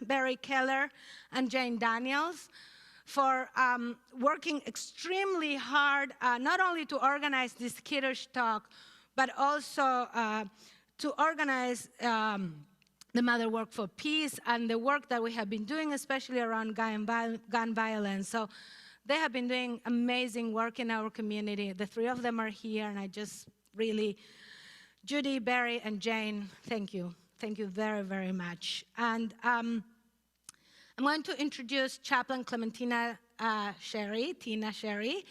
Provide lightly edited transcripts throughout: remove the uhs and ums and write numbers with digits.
Barry Keller, and Jane Daniels, for working extremely hard, not only to organize this Kiddush talk, but also to organize the Mother Work for Peace and the work that we have been doing, especially around gun violence. So they have been doing amazing work in our community. The three of them are here, and I just really, Judy, Barry, and Jane, thank you. Thank you very, very much. And I'm going to introduce Chaplain Clementina Chery, Tina Chery,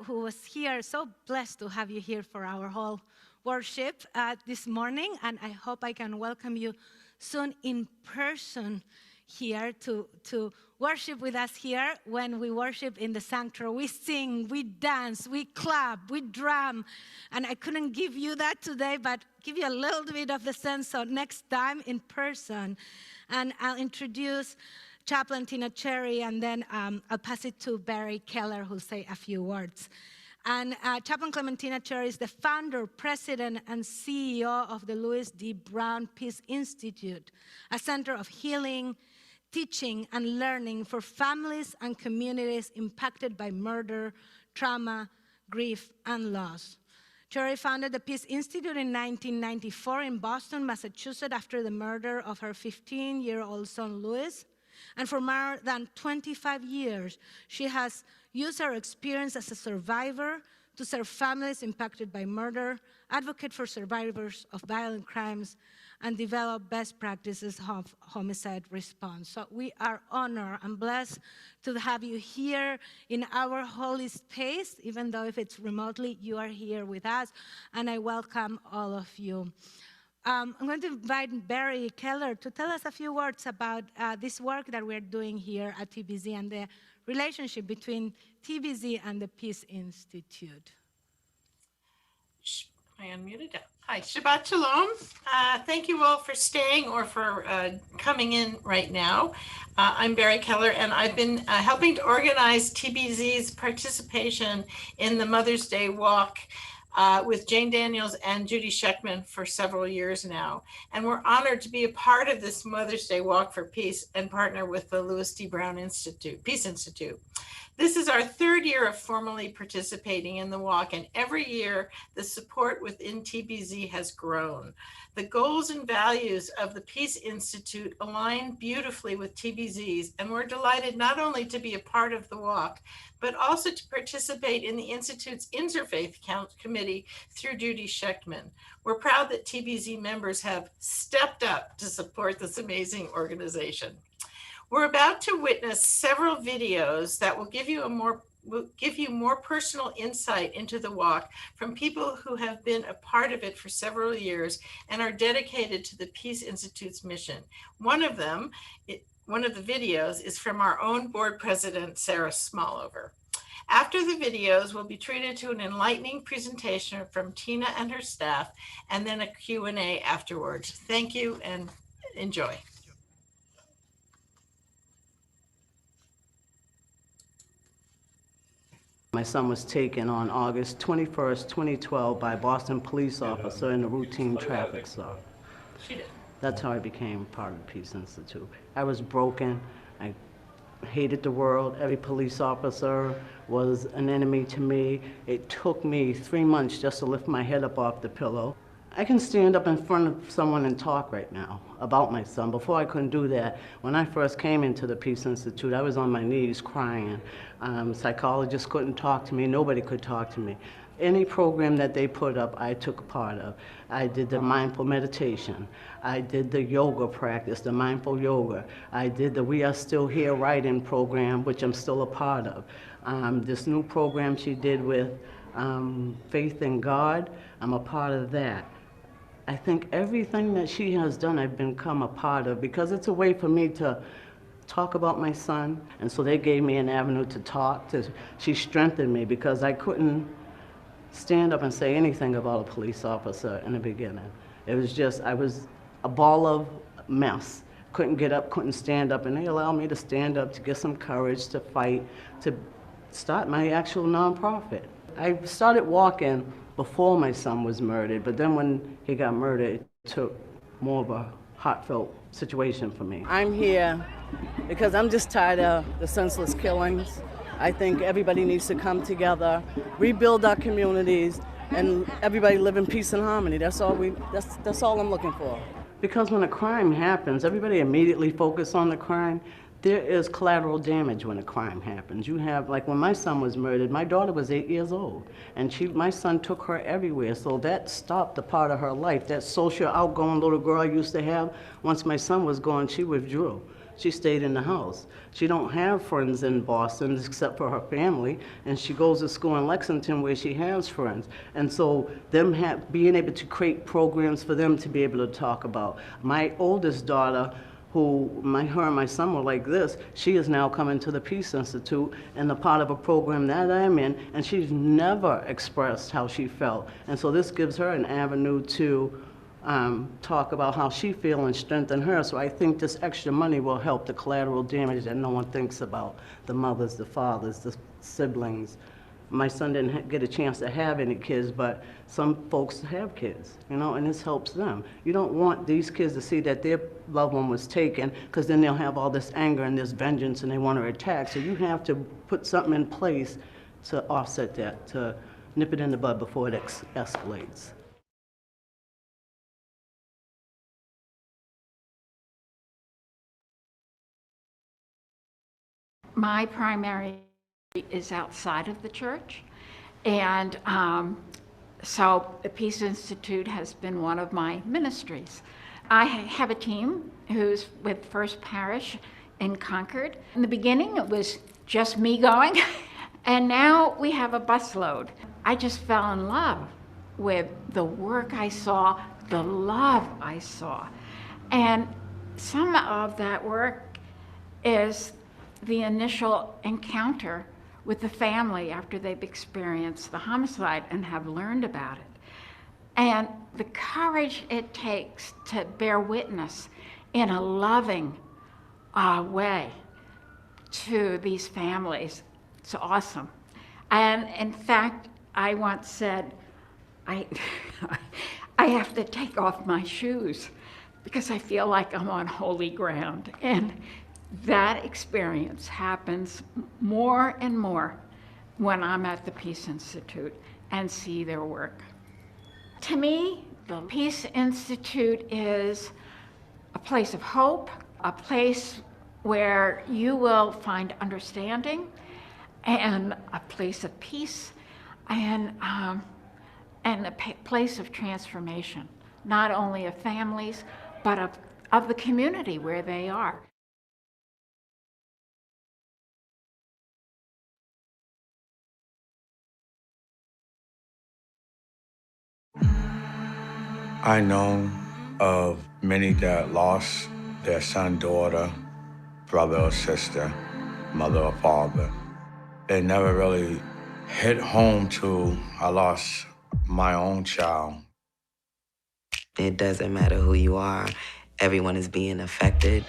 who was here. So blessed to have you here for our whole worship this morning, and I hope I can welcome you soon in person here to worship with us here. When we worship in the sanctuary, we sing, we dance, we clap, we drum, and I couldn't give you that today, but give you a little bit of the sense, so next time in person. And I'll introduce Chaplain Tina Chery, and then I'll pass it to Barry Keller, who'll say a few words. And Chaplain Clementina Chery is the founder, president, and CEO of the Louis D. Brown Peace Institute, a center of healing, teaching, and learning for families and communities impacted by murder, trauma, grief, and loss. Chery founded the Peace Institute in 1994 in Boston, Massachusetts, after the murder of her 15-year-old son, Louis. And for more than 25 years, she has used her experience as a survivor to serve families impacted by murder, advocate for survivors of violent crimes, and develop best practices of homicide response. So we are honored and blessed to have you here in our holy space, even though if it's remotely, you are here with us, and I welcome all of you. I'm going to invite Barry Keller to tell us a few words about this work that we're doing here at TBZ and the relationship between TBZ and the Peace Institute. Am I unmuted? Hi, Shabbat Shalom. Thank you all for staying or for coming in right now. I'm Barry Keller, and I've been helping to organize TBZ's participation in the Mother's Day Walk with Jane Daniels and Judy Sheckman for several years now. And we're honored to be a part of this Mother's Day Walk for Peace and partner with the Louis D. Brown Institute, Peace Institute. This is our third year of formally participating in the walk, and every year the support within TBZ has grown. The goals and values of the Peace Institute align beautifully with TBZ's, and we're delighted not only to be a part of the walk, but also to participate in the Institute's Interfaith Committee through Judy Sheckman. We're proud that TBZ members have stepped up to support this amazing organization. We're about to witness several videos that will give you more personal insight into the walk from people who have been a part of it for several years and are dedicated to the Peace Institute's mission. One of the videos is from our own board president, Sarah Smallover. After the videos, we'll be treated to an enlightening presentation from Tina and her staff, and then a Q&A afterwards. Thank you and enjoy. My son was taken on August 21st, 2012 by a Boston police officer in a routine traffic stop. That's how I became part of the Peace Institute. I was broken. I hated the world. Every police officer was an enemy to me. It took me 3 months just to lift my head up off the pillow. I can stand up in front of someone and talk right now about my son. Before I couldn't do that. When I first came into the Peace Institute, I was on my knees crying. Psychologists couldn't talk to me. Nobody could talk to me. Any program that they put up, I took a part of. I did the mindful meditation. I did the yoga practice, the mindful yoga. I did the We Are Still Here writing program, which I'm still a part of. This new program she did with Faith in God, I'm a part of that. I think everything that she has done, I've become a part of, because it's a way for me to talk about my son. And so they gave me an avenue to talk. She strengthened me, because I couldn't stand up and say anything about a police officer in the beginning. It was just, I was a ball of mess. Couldn't get up, couldn't stand up, and they allowed me to stand up, to get some courage, to fight, to start my actual nonprofit. I started walking before my son was murdered, but then when he got murdered, it took more of a heartfelt situation for me. I'm here because I'm just tired of the senseless killings. I think everybody needs to come together, rebuild our communities, and everybody live in peace and harmony. That's all I'm looking for. Because when a crime happens, everybody immediately focus on the crime. There is collateral damage when a crime happens. You have, like when my son was murdered, my daughter was 8 years old, and my son took her everywhere, so that stopped a part of her life. That social outgoing little girl I used to have, once my son was gone, she withdrew. She stayed in the house. She don't have friends in Boston except for her family, and she goes to school in Lexington where she has friends. And so them being able to create programs for them to be able to talk about. My oldest daughter, her and my son were like this, she is now coming to the Peace Institute and a part of a program that I'm in, and she's never expressed how she felt. And so this gives her an avenue to talk about how she feels and strengthen her. So I think this extra money will help the collateral damage that no one thinks about, the mothers, the fathers, the siblings. My son didn't get a chance to have any kids, but some folks have kids, and this helps them. You don't want these kids to see that their loved one was taken, because then they'll have all this anger and this vengeance and they want to attack. So you have to put something in place to offset that, to nip it in the bud before it escalates. My primary is outside of the church, and so the Peace Institute has been one of my ministries. I have a team who's with First Parish in Concord. In the beginning, it was just me going, and now we have a busload. I just fell in love with the work I saw, the love I saw, and some of that work is the initial encounter with the family after they've experienced the homicide and have learned about it. And the courage it takes to bear witness in a loving way to these families, it's awesome. And in fact, I once said, I have to take off my shoes because I feel like I'm on holy ground. And that experience happens more and more when I'm at the Peace Institute and see their work. To me, the Peace Institute is a place of hope, a place where you will find understanding and a place of peace and a place of transformation, not only of families, but of the community where they are. I know of many that lost their son, daughter, brother or sister, mother or father. It never really hit home till I lost my own child. It doesn't matter who you are, everyone is being affected.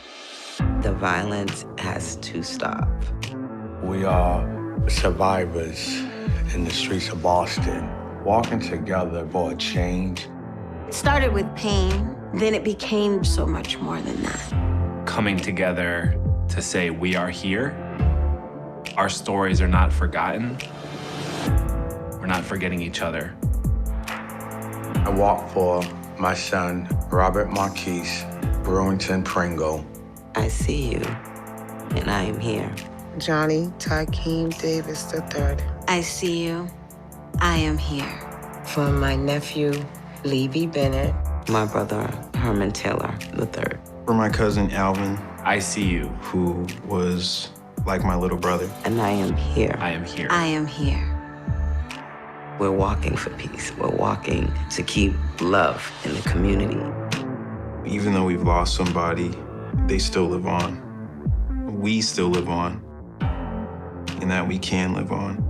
The violence has to stop. We are survivors in the streets of Boston, walking together for a change. It started with pain, then it became so much more than that. Coming together to say we are here, our stories are not forgotten, we're not forgetting each other. I walk for my son, Robert Marquise Brewington Pringle. I see you, and I am here. Johnny Tykeem Davis III. I see you. I am here. For my nephew, Levy Bennett. My brother, Herman Taylor III. For my cousin, Alvin. I see you. Who was like my little brother. And I am here. I am here. I am here. We're walking for peace. We're walking to keep love in the community. Even though we've lost somebody, they still live on. We still live on. And that we can live on.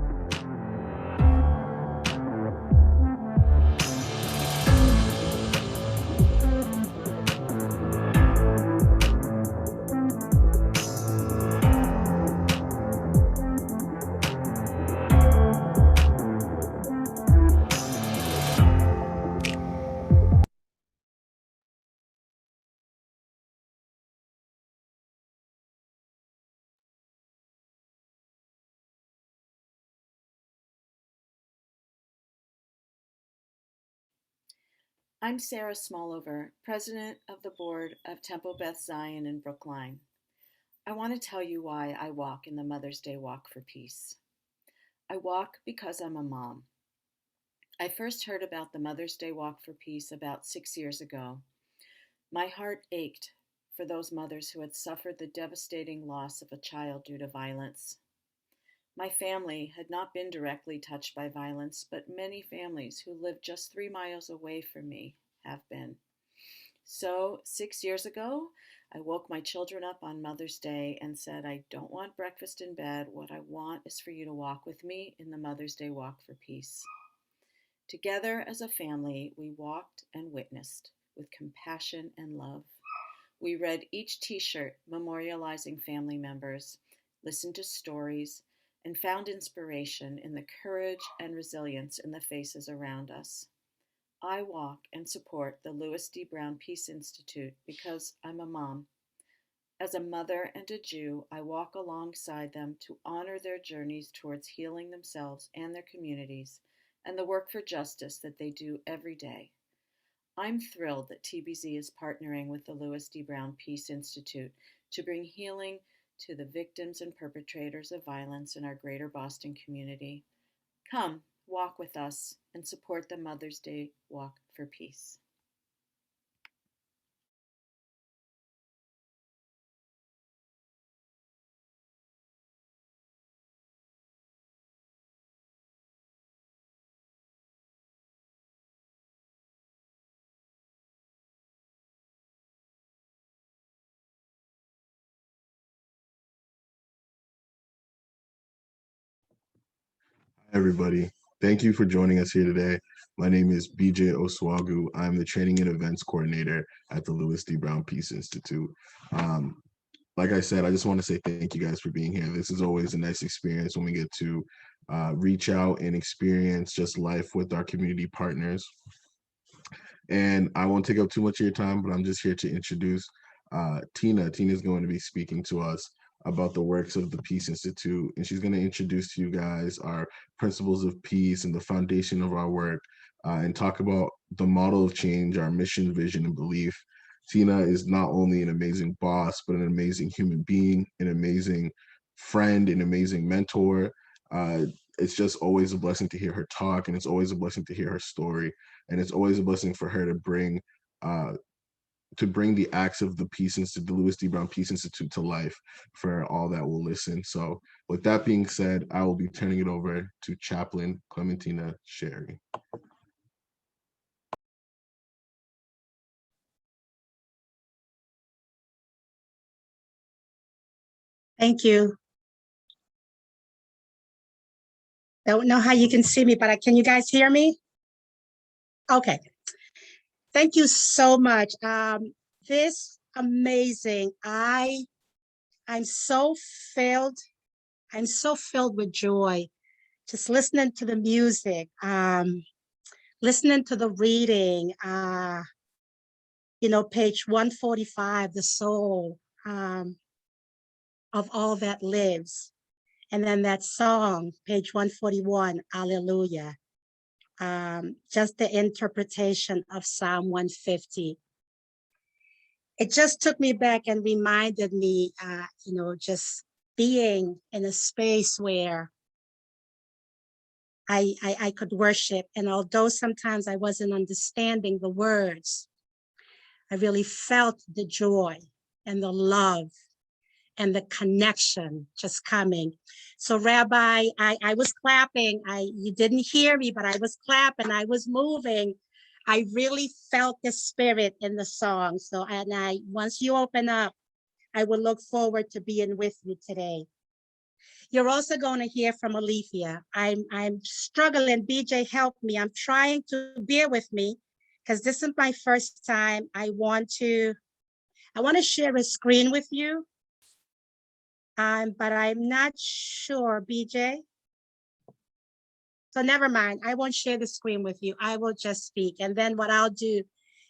I'm Sarah Smollover, President of the Board of Temple Beth Zion in Brookline. I want to tell you why I walk in the Mother's Day Walk for Peace. I walk because I'm a mom. I first heard about the Mother's Day Walk for Peace about 6 years ago. My heart ached for those mothers who had suffered the devastating loss of a child due to violence. My family had not been directly touched by violence, but many families who lived just 3 miles away from me have been. So 6 years ago, I woke my children up on Mother's Day and said, I don't want breakfast in bed. What I want is for you to walk with me in the Mother's Day Walk for Peace. Together as a family, we walked and witnessed with compassion and love. We read each t-shirt memorializing family members, listened to stories, and found inspiration in the courage and resilience in the faces around us. I walk and support the Louis D. Brown Peace Institute because I'm a mom. As a mother and a Jew, I walk alongside them to honor their journeys towards healing themselves and their communities and the work for justice that they do every day. I'm thrilled that TBZ is partnering with the Louis D. Brown Peace Institute to bring healing to the victims and perpetrators of violence in our greater Boston community. Come, walk with us and support the Mother's Day Walk for Peace. Everybody, thank you for joining us here today. My name is BJ Oswagu. I'm the Training and Events Coordinator at the Louis D. Brown Peace Institute. Like I said, I just want to say thank you guys for being here. This is always a nice experience when we get to reach out and experience just life with our community partners. And I won't take up too much of your time, but I'm just here to introduce Tina. Tina is going to be speaking to us about the works of the Peace Institute, and she's going to introduce to you guys our principles of peace and the foundation of our work, and talk about the model of change, our mission, vision, and belief. Tina is not only an amazing boss, but an amazing human being, an amazing friend, an amazing mentor. It's just always a blessing to hear her talk, and it's always a blessing to hear her story, and it's always a blessing for her to bring the acts of the Peace Institute, the Louis D. Brown Peace Institute, to life for all that will listen. So with that being said, I will be turning it over to Chaplain Clementina Chery. Thank you. Don't know how you can see me, but can you guys hear me? Okay. Thank you so much. This amazing. I'm so filled. I'm so filled with joy. Just listening to the music, listening to the reading. Page 145, the soul of all that lives. And then that song, page 141, Alleluia. Just the interpretation of Psalm 150. It just took me back and reminded me, just being in a space where I could worship. And although sometimes I wasn't understanding the words, I really felt the joy and the love and the connection just coming. So Rabbi, I was clapping. You didn't hear me, but I was clapping. I was moving. I really felt the spirit in the song. So, once you open up, I will look forward to being with you today. You're also going to hear from Alethea. I'm struggling. BJ, help me. I'm trying to bear with me because this is my first time. I want to share a screen with you. But I'm not sure, BJ. So never mind, I won't share the screen with you. I will just speak. And then what I'll do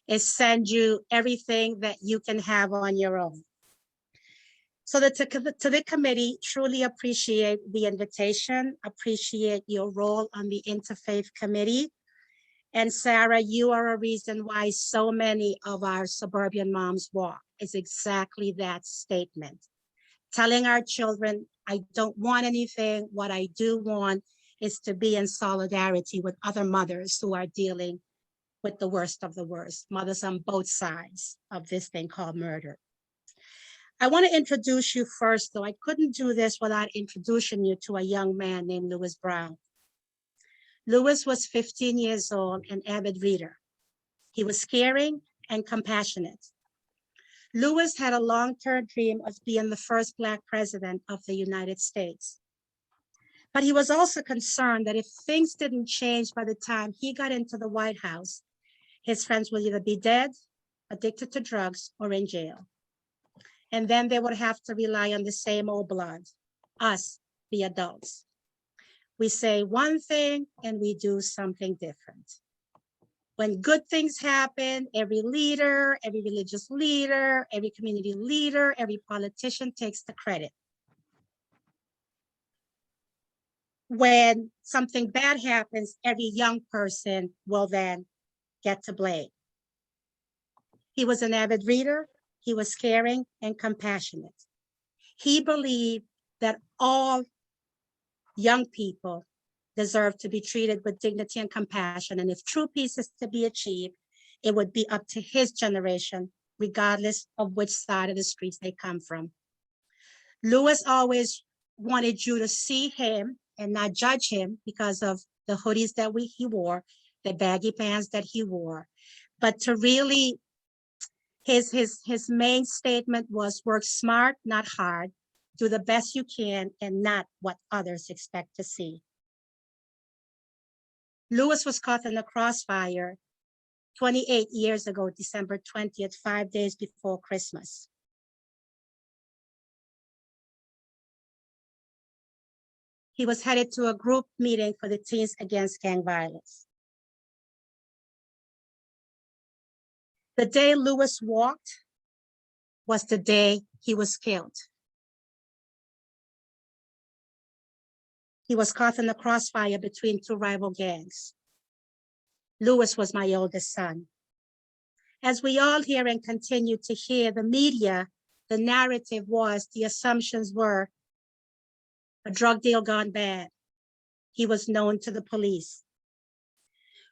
is send you everything that you can have on your own. So to the committee, truly appreciate the invitation, appreciate your role on the Interfaith Committee. And Sarah, you are a reason why so many of our suburban moms walk. It's exactly that statement. Telling our children, I don't want anything. What I do want is to be in solidarity with other mothers who are dealing with the worst of the worst, mothers on both sides of this thing called murder. I want to introduce you first, though I couldn't do this without introducing you to a young man named Lewis Brown. Lewis was 15 years old, an avid reader. He was caring and compassionate. Lewis had a long-term dream of being the first Black president of the United States. But he was also concerned that if things didn't change by the time he got into the White House, his friends would either be dead, addicted to drugs, or in jail. And then they would have to rely on the same old blood, us, the adults. We say one thing and we do something different. When good things happen, every leader, every religious leader, every community leader, every politician takes the credit. When something bad happens, every young person will then get to blame. He was an avid reader. He was caring and compassionate. He believed that all young people deserve to be treated with dignity and compassion. And if true peace is to be achieved, it would be up to his generation, regardless of which side of the streets they come from. Lewis always wanted you to see him and not judge him because of the hoodies that he wore, the baggy pants that he wore, but to really, his main statement was work smart, not hard, do the best you can and not what others expect to see. Lewis was caught in the crossfire 28 years ago, December 20th, 5 days before Christmas. He was headed to a group meeting for the Teens Against Gang Violence. The day Lewis walked was the day he was killed. He was caught in the crossfire between two rival gangs. Lewis was my oldest son. As we all hear and continue to hear the media, the narrative was, the assumptions were, a drug deal gone bad. He was known to the police.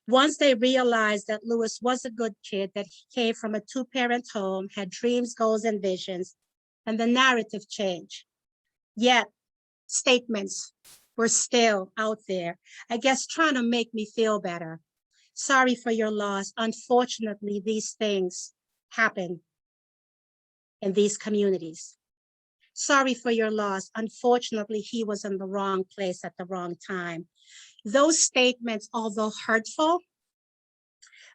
Once they realized that Lewis was a good kid, that he came from a two-parent home, had dreams, goals, and visions, and the narrative changed. Yet, statements were still out there, I guess trying to make me feel better. Sorry for your loss. Unfortunately, these things happen in these communities. Sorry for your loss. Unfortunately, he was in the wrong place at the wrong time. Those statements, although hurtful,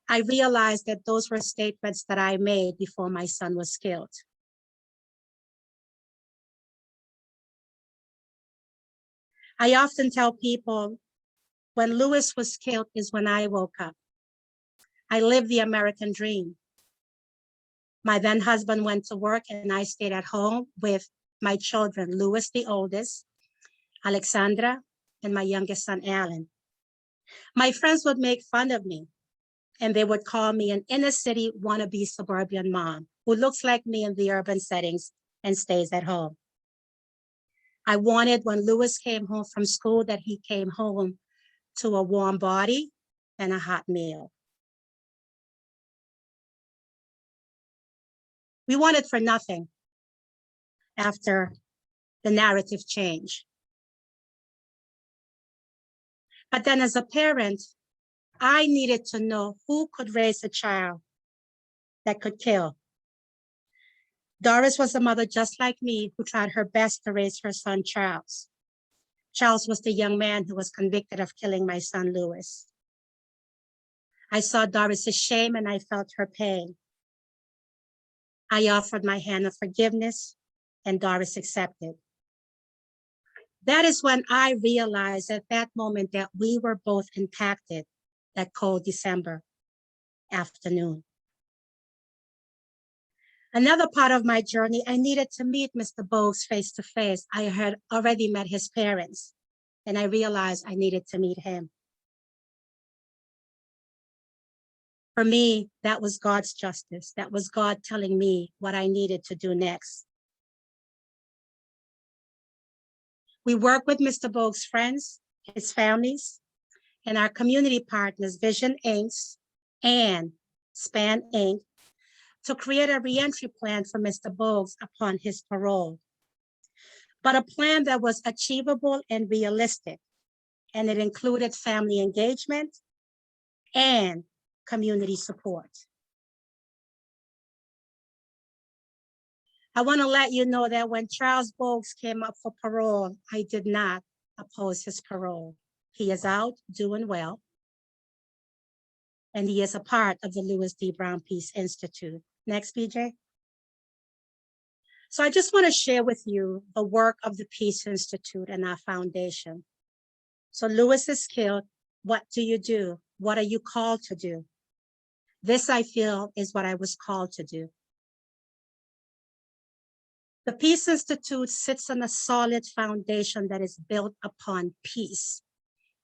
I realized that those were statements that I made before my son was killed. I often tell people when Lewis was killed is when I woke up. I lived the American dream. My then husband went to work and I stayed at home with my children, Lewis, the oldest, Alexandra, and my youngest son, Alan. My friends would make fun of me and they would call me an inner city wannabe suburban mom who looks like me in the urban settings and stays at home. I wanted when Lewis came home from school that he came home to a warm body and a hot meal. We wanted for nothing after the narrative changed. But then as a parent, I needed to know who could raise a child that could kill. Doris was a mother just like me who tried her best to raise her son, Charles. Charles was the young man who was convicted of killing my son, Lewis. I saw Doris's shame and I felt her pain. I offered my hand of forgiveness and Doris accepted. That is when I realized at that moment that we were both impacted that cold December afternoon. Another part of my journey, I needed to meet Mr. Bogues face to face. I had already met his parents and I realized I needed to meet him. For me, that was God's justice. That was God telling me what I needed to do next. We work with Mr. Bogue's friends, his families, and our community partners, Vision Inc. and Span Inc., to create a reentry plan for Mr. Bogues upon his parole, but a plan that was achievable and realistic, and it included family engagement and community support. I want to let you know that when Charles Bogues came up for parole, I did not oppose his parole. He is out doing well, and he is a part of the Louis D. Brown Peace Institute. Next, BJ. So I just want to share with you the work of the Peace Institute and our foundation. So Louis is killed. What do you do? What are you called to do? This, I feel, is what I was called to do. The Peace Institute sits on a solid foundation that is built upon peace.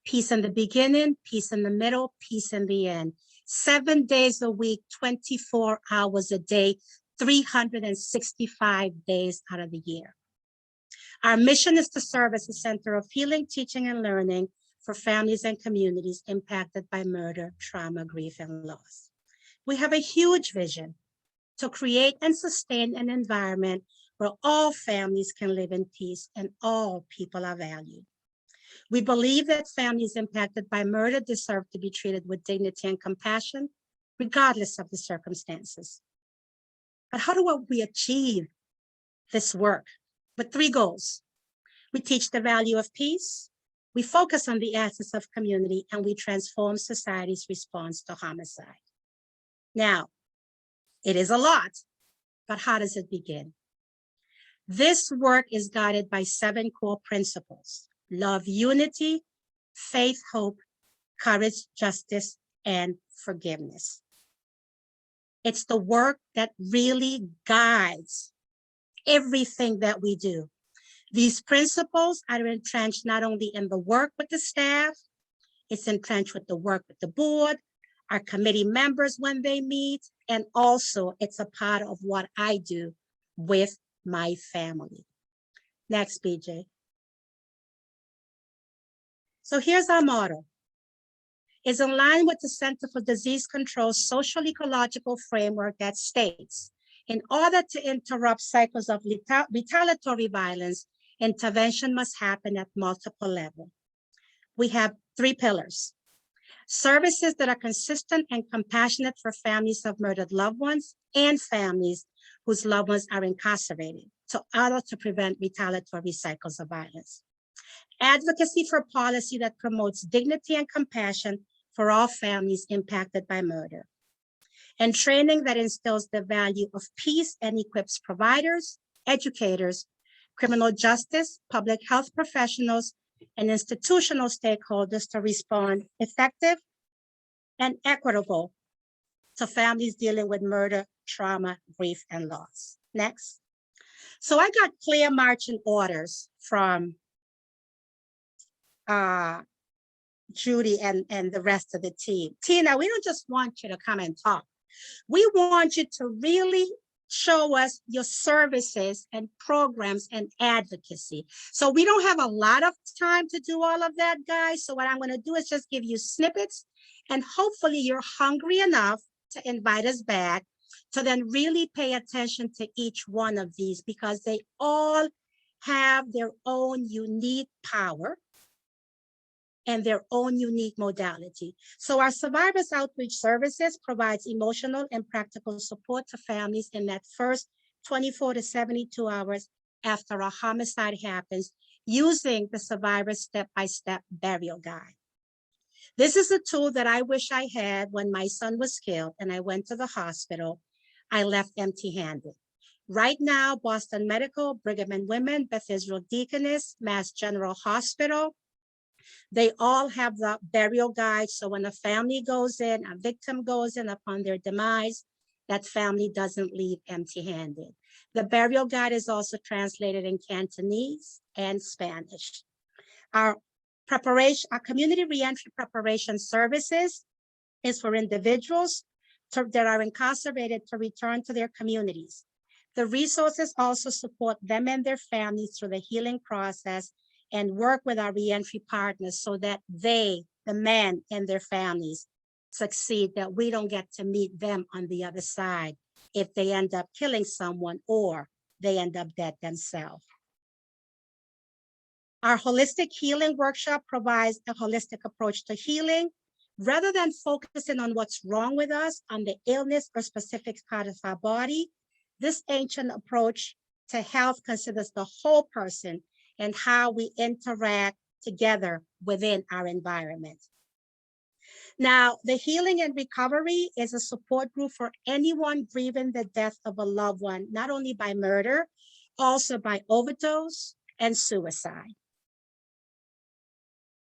Peace in the beginning, peace in the middle, peace in the end. 7 days a week, 24 hours a day, 365 days out of the year. Our mission is to serve as a center of healing, teaching, and learning for families and communities impacted by murder, trauma, grief, and loss. We have a huge vision to create and sustain an environment where all families can live in peace and all people are valued. We believe that families impacted by murder deserve to be treated with dignity and compassion, regardless of the circumstances. But how do we achieve this work? With 3 goals. We teach the value of peace, we focus on the assets of community, and we transform society's response to homicide. Now, it is a lot, but how does it begin? This work is guided by 7 core principles: love, unity, faith, hope, courage, justice, and forgiveness. It's the work that really guides everything that we do. These principles are entrenched not only in the work with the staff, it's entrenched with the work with the board, our committee members when they meet, and also it's a part of what I do with my family. Next, BJ. So here's our motto. It's in line with the Center for Disease Control's social ecological framework that states, in order to interrupt cycles of retaliatory violence, intervention must happen at multiple levels. We have 3 pillars: services that are consistent and compassionate for families of murdered loved ones and families whose loved ones are incarcerated, in order to prevent retaliatory cycles of violence. Advocacy for policy that promotes dignity and compassion for all families impacted by murder. And training that instills the value of peace and equips providers, educators, criminal justice, public health professionals, and institutional stakeholders to respond effective and equitable to families dealing with murder, trauma, grief, and loss. Next. So I got clear marching orders from Judy and the rest of the team. Tina, we don't just want you to come and talk. We want you to really show us your services and programs and advocacy. So we don't have a lot of time to do all of that, guys. So what I'm going to do is just give you snippets, and hopefully you're hungry enough to invite us back to then really pay attention to each one of these, because they all have their own unique power and their own unique modality. So our Survivors Outreach Services provides emotional and practical support to families in that first 24 to 72 hours after a homicide happens, using the Survivors Step-by-Step Burial Guide. This is a tool that I wish I had when my son was killed and I went to the hospital. I left empty-handed. Right now, Boston Medical, Brigham and Women, Beth Israel Deaconess, Mass General Hospital, they all have the burial guide. So when a family goes in, a victim goes in upon their demise, that family doesn't leave empty-handed. The burial guide is also translated in Cantonese and Spanish. Our community reentry preparation services is for individuals that are incarcerated to return to their communities. The resources also support them and their families through the healing process and work with our reentry partners so that they, the men and their families, succeed, that we don't get to meet them on the other side if they end up killing someone or they end up dead themselves. Our holistic healing workshop provides a holistic approach to healing. Rather than focusing on what's wrong with us, on the illness or specific part of our body, this ancient approach to health considers the whole person and how we interact together within our environment. Now, the Healing and Recovery is a support group for anyone grieving the death of a loved one, not only by murder, also by overdose and suicide.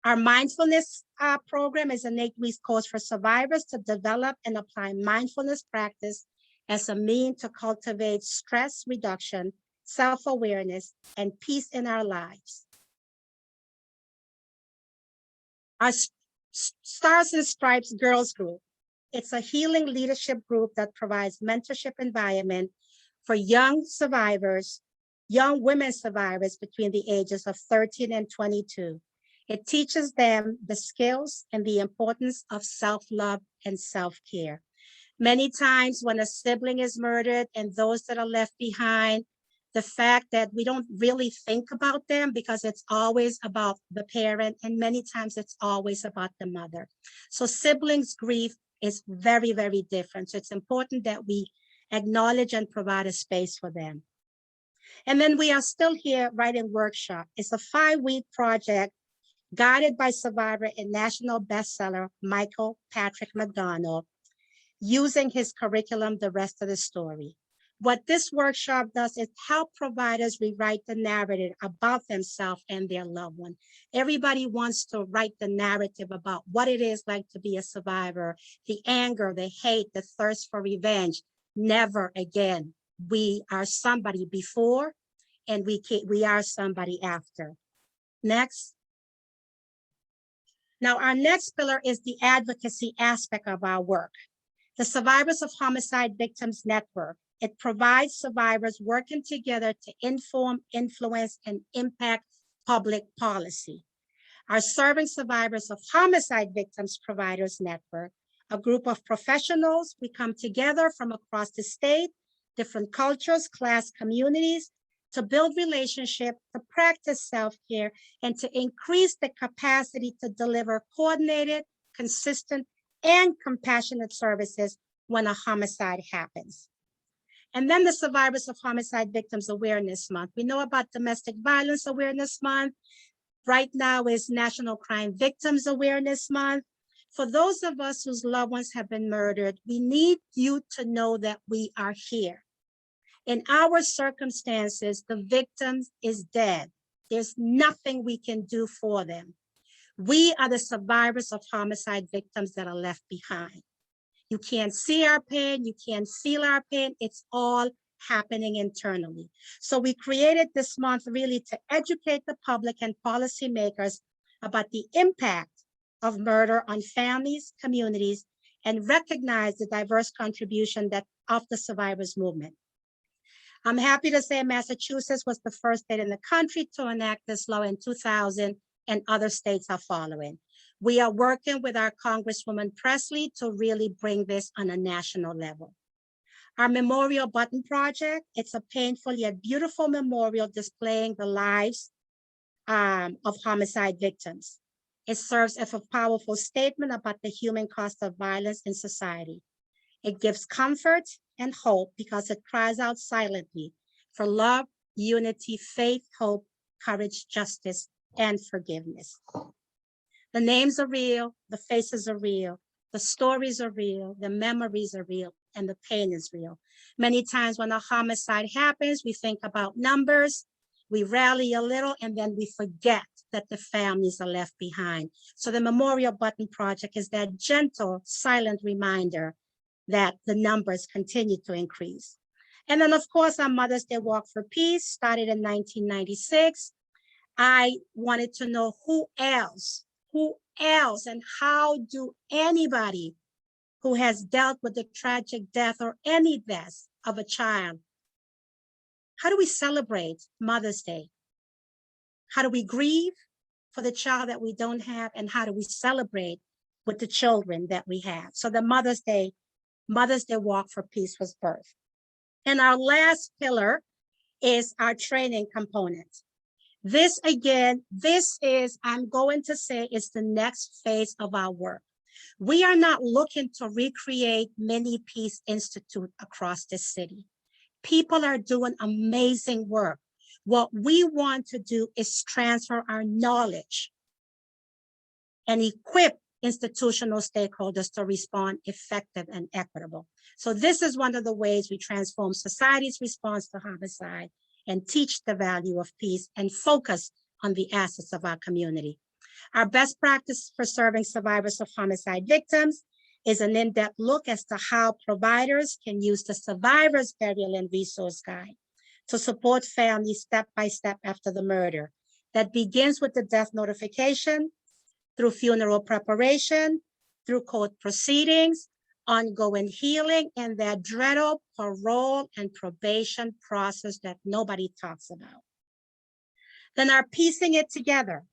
Our mindfulness program is an 8-week course for survivors to develop and apply mindfulness practice as a means to cultivate stress reduction, self-awareness, and peace in our lives. Our Stars and Stripes Girls Group, it's a healing leadership group that provides mentorship environment for young survivors, young women survivors between the ages of 13 and 22. It teaches them the skills and the importance of self-love and self-care. Many times when a sibling is murdered and those that are left behind, the fact that we don't really think about them because it's always about the parent, and many times it's always about the mother. So siblings' grief is very, very different. So it's important that we acknowledge and provide a space for them. And then we are still here writing workshop. It's a 5-week project guided by survivor and national bestseller, Michael Patrick McDonald, using his curriculum, The Rest of the Story. What this workshop does is help providers rewrite the narrative about themselves and their loved one. Everybody wants to write the narrative about what it is like to be a survivor, the anger, the hate, the thirst for revenge. Never again. We are somebody before and we are somebody after. Next. Now, our next pillar is the advocacy aspect of our work. The Survivors of Homicide Victims Network. It provides survivors working together to inform, influence, and impact public policy. Our Serving Survivors of Homicide Victims Providers Network, a group of professionals, we come together from across the state, different cultures, class, communities, to build relationships, to practice self-care, and to increase the capacity to deliver coordinated, consistent, and compassionate services when a homicide happens. And then the Survivors of Homicide Victims Awareness Month. We know about Domestic Violence Awareness Month. Right now is National Crime Victims Awareness Month. For those of us whose loved ones have been murdered, we need you to know that we are here. In our circumstances, the victim is dead. There's nothing we can do for them. We are the survivors of homicide victims that are left behind. You can't see our pain, you can't feel our pain, it's all happening internally. So we created this month really to educate the public and policymakers about the impact of murder on families, communities, and recognize the diverse contribution of the survivors movement. I'm happy to say Massachusetts was the first state in the country to enact this law in 2000, and other states are following. We are working with our Congresswoman Presley to really bring this on a national level. Our Memorial Button Project, it's a painful yet beautiful memorial displaying the lives of homicide victims. It serves as a powerful statement about the human cost of violence in society. It gives comfort and hope because it cries out silently for love, unity, faith, hope, courage, justice, and forgiveness. The names are real, the faces are real, the stories are real, the memories are real, and the pain is real. Many times when a homicide happens, we think about numbers, we rally a little, and then we forget that the families are left behind. So the Memorial Button Project is that gentle, silent reminder that the numbers continue to increase. And then of course, our Mother's Day Walk for Peace started in 1996. I wanted to know who else, and how do anybody who has dealt with the tragic death or any death of a child, how do we celebrate Mother's Day? How do we grieve for the child that we don't have? And how do we celebrate with the children that we have? So the Mother's Day Walk for Peace was birthed. And our last pillar is our training component. This again, I'm going to say, is the next phase of our work. We are not looking to recreate many peace institutes across the city. People are doing amazing work. What we want to do is transfer our knowledge and equip institutional stakeholders to respond effective and equitable. So this is one of the ways we transform society's response to homicide and teach the value of peace and focus on the assets of our community. Our best practice for serving survivors of homicide victims is an in-depth look as to how providers can use the Survivors Burial and Resource Guide to support families step-by-step after the murder. That begins with the death notification, through funeral preparation, through court proceedings, ongoing healing, and that dreaded parole and probation process that nobody talks about. Then our piecing it together.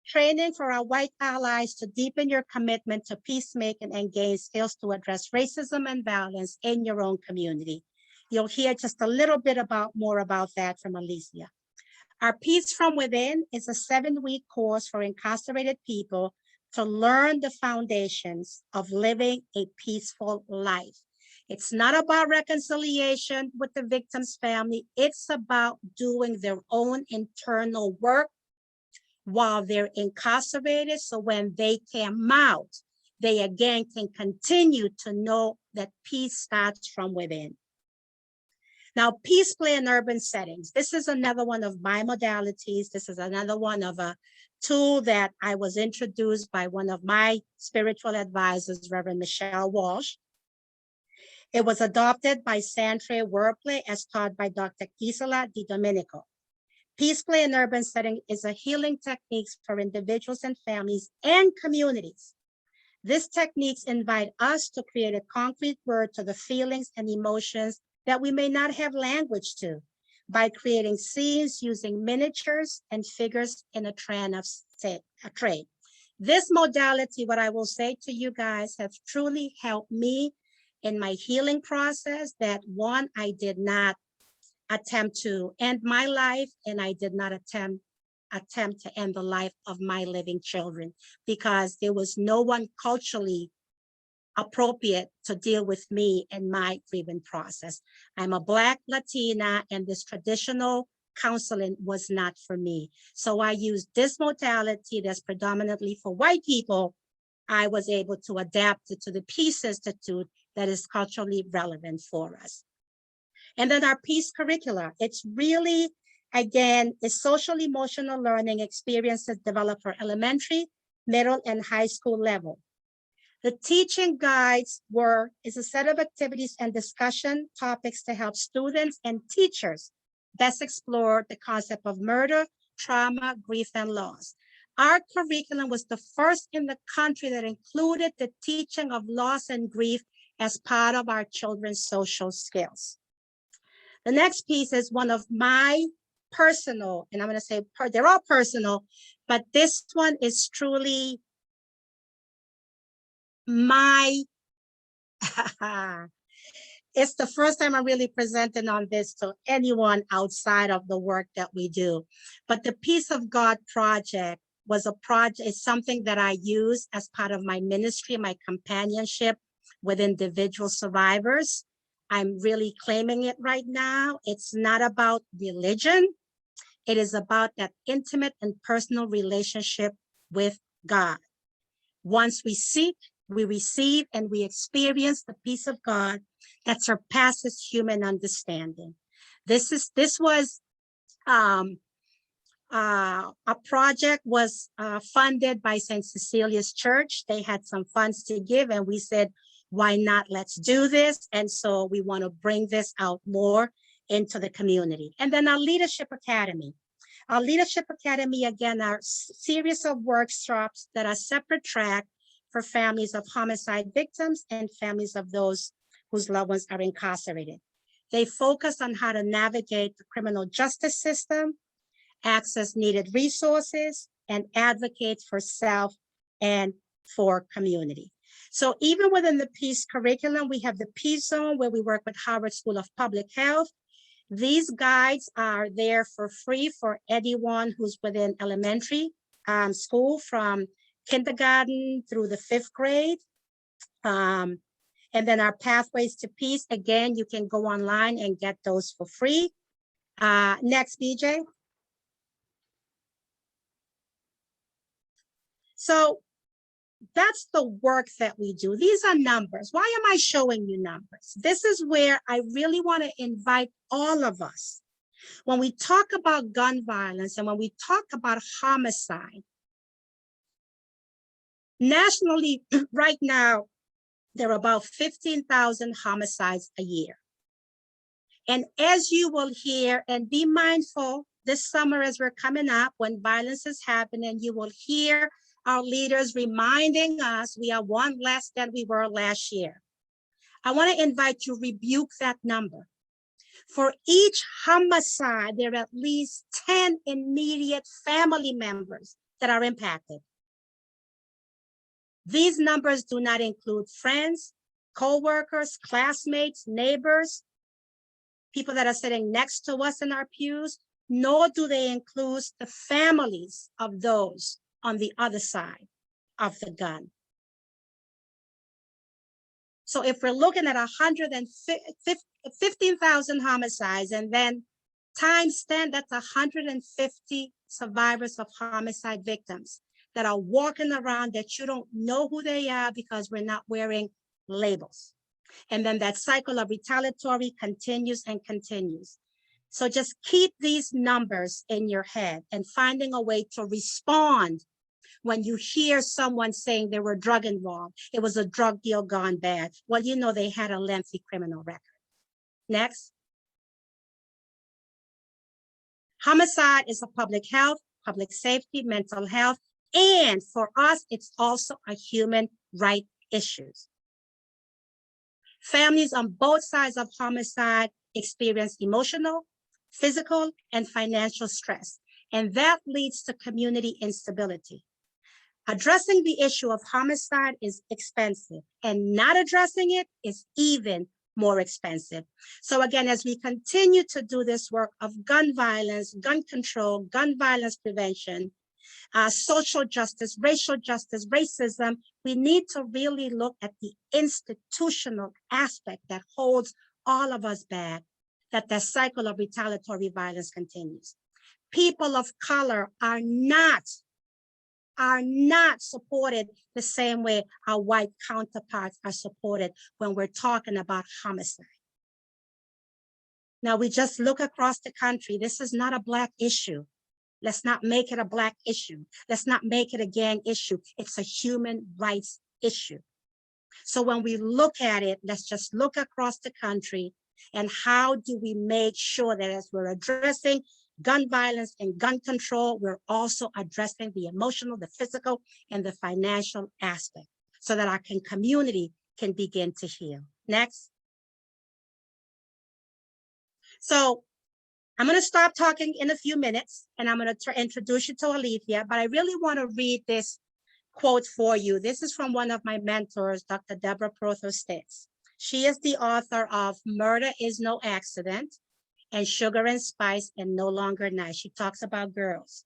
Training for our white allies to deepen your commitment to peacemaking and gain skills to address racism and violence in your own community. You'll hear just a little bit more about that from Alicia. Our Peace from Within is a 7-week course for incarcerated people to learn the foundations of living a peaceful life. It's not about reconciliation with the victim's family. It's about doing their own internal work while they're incarcerated, so when they come out, they again can continue to know that peace starts from within. Now, peace play in urban settings. This is another one of my modalities. This is another one of a tool that I was introduced by one of my spiritual advisors, Reverend Michelle Walsh. It was adopted by Santre Wordplay as taught by Dr. Gisela Di Domenico. Peace play in urban setting is a healing technique for individuals and families and communities. These techniques invite us to create a concrete word to the feelings and emotions that we may not have language to by creating scenes using miniatures and figures in a trade. This modality, what I will say to you guys, has truly helped me in my healing process. That one, I did not attempt to end my life, and I did not attempt to end the life of my living children, because there was no one culturally appropriate to deal with me in my grieving process. I'm a Black Latina, and this traditional counseling was not for me. So I used this modality that's predominantly for white people. I was able to adapt it to the Peace Institute that is culturally relevant for us. And then our peace curricula, it's really, again, it's social emotional learning experiences developed for elementary, middle, and high school level. The teaching guides is a set of activities and discussion topics to help students and teachers best explore the concept of murder, trauma, grief, and loss. Our curriculum was the first in the country that included the teaching of loss and grief as part of our children's social skills. The next piece is one of my personal, and I'm going to say they're all personal, but this one is truly my, it's the first time I'm really presenting on this to anyone outside of the work that we do. But the Peace of God project was it's something that I use as part of my ministry, my companionship with individual survivors. I'm really claiming it right now. It's not about religion. It is about that intimate and personal relationship with God. Once we seek, we receive, and we experience the peace of God that surpasses human understanding. This was a project was funded by St. Cecilia's Church. They had some funds to give, and we said, why not? Let's do this. And so we want to bring this out more into the community. And then our Leadership Academy. Our Leadership Academy, again, are a series of workshops that are separate track for families of homicide victims and families of those whose loved ones are incarcerated. They focus on how to navigate the criminal justice system, access needed resources, and advocate for self and for community. So even within the peace curriculum, we have the Peace Zone where we work with Harvard School of Public Health. These guides are there for free for anyone who's within elementary school from kindergarten through the 5th grade. And then our Pathways to Peace, again, you can go online and get those for free. Next, BJ. So that's the work that we do. These are numbers. Why am I showing you numbers? This is where I really want to invite all of us. When we talk about gun violence and when we talk about homicide, nationally, right now, there are about 15,000 homicides a year. And as you will hear, and be mindful this summer as we're coming up, when violence is happening, you will hear our leaders reminding us we are one less than we were last year. I want to invite you to rebuke that number. For each homicide, there are at least 10 immediate family members that are impacted. These numbers do not include friends, co-workers, classmates, neighbors, people that are sitting next to us in our pews, nor do they include the families of those on the other side of the gun. So if we're looking at 15,000 homicides and then times 10, that's 150 survivors of homicide victims that are walking around that you don't know who they are because we're not wearing labels. And then that cycle of retaliatory continues and continues. So just keep these numbers in your head and finding a way to respond when you hear someone saying there were drug involved, it was a drug deal gone bad. Well, you know they had a lengthy criminal record. Next. Homicide is a public health, public safety, mental health, and for us, it's also a human right issue. Families on both sides of homicide experience emotional, physical, and financial stress, and that leads to community instability. Addressing the issue of homicide is expensive, and not addressing it is even more expensive. So again, as we continue to do this work of gun violence, gun control, gun violence prevention, social justice, racism, we need to really look at the institutional aspect that holds all of us back, that the cycle of retaliatory violence continues. People of color are not supported the same way our white counterparts are supported when we're talking about homicide. Now we just look across the country. This is not a Black issue. Let's not make it a Black issue. Let's not make it a gang issue. It's a human rights issue. So when we look at it, let's just look across the country and how do we make sure that as we're addressing gun violence and gun control, we're also addressing the emotional, the physical, and the financial aspect so that our community can begin to heal. Next. So I'm going to stop talking in a few minutes and I'm going to introduce you to Alethea, but I really want to read this quote for you. This is from one of my mentors, Dr. Deborah Prother-Stitz. She is the author of Murder is No Accident and Sugar and Spice and No Longer Nice. She talks about girls.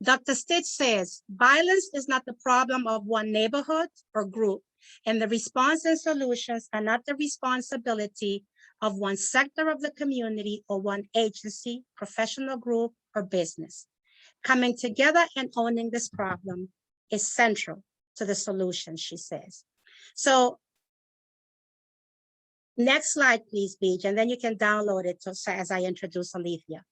Dr. Stitz says, violence is not the problem of one neighborhood or group, and the response and solutions are not the responsibility of one sector of the community or one agency, professional group, or business. Coming together and owning this problem is central to the solution, she says. So next slide, please, Beej, and then you can download it as I introduce Alethea.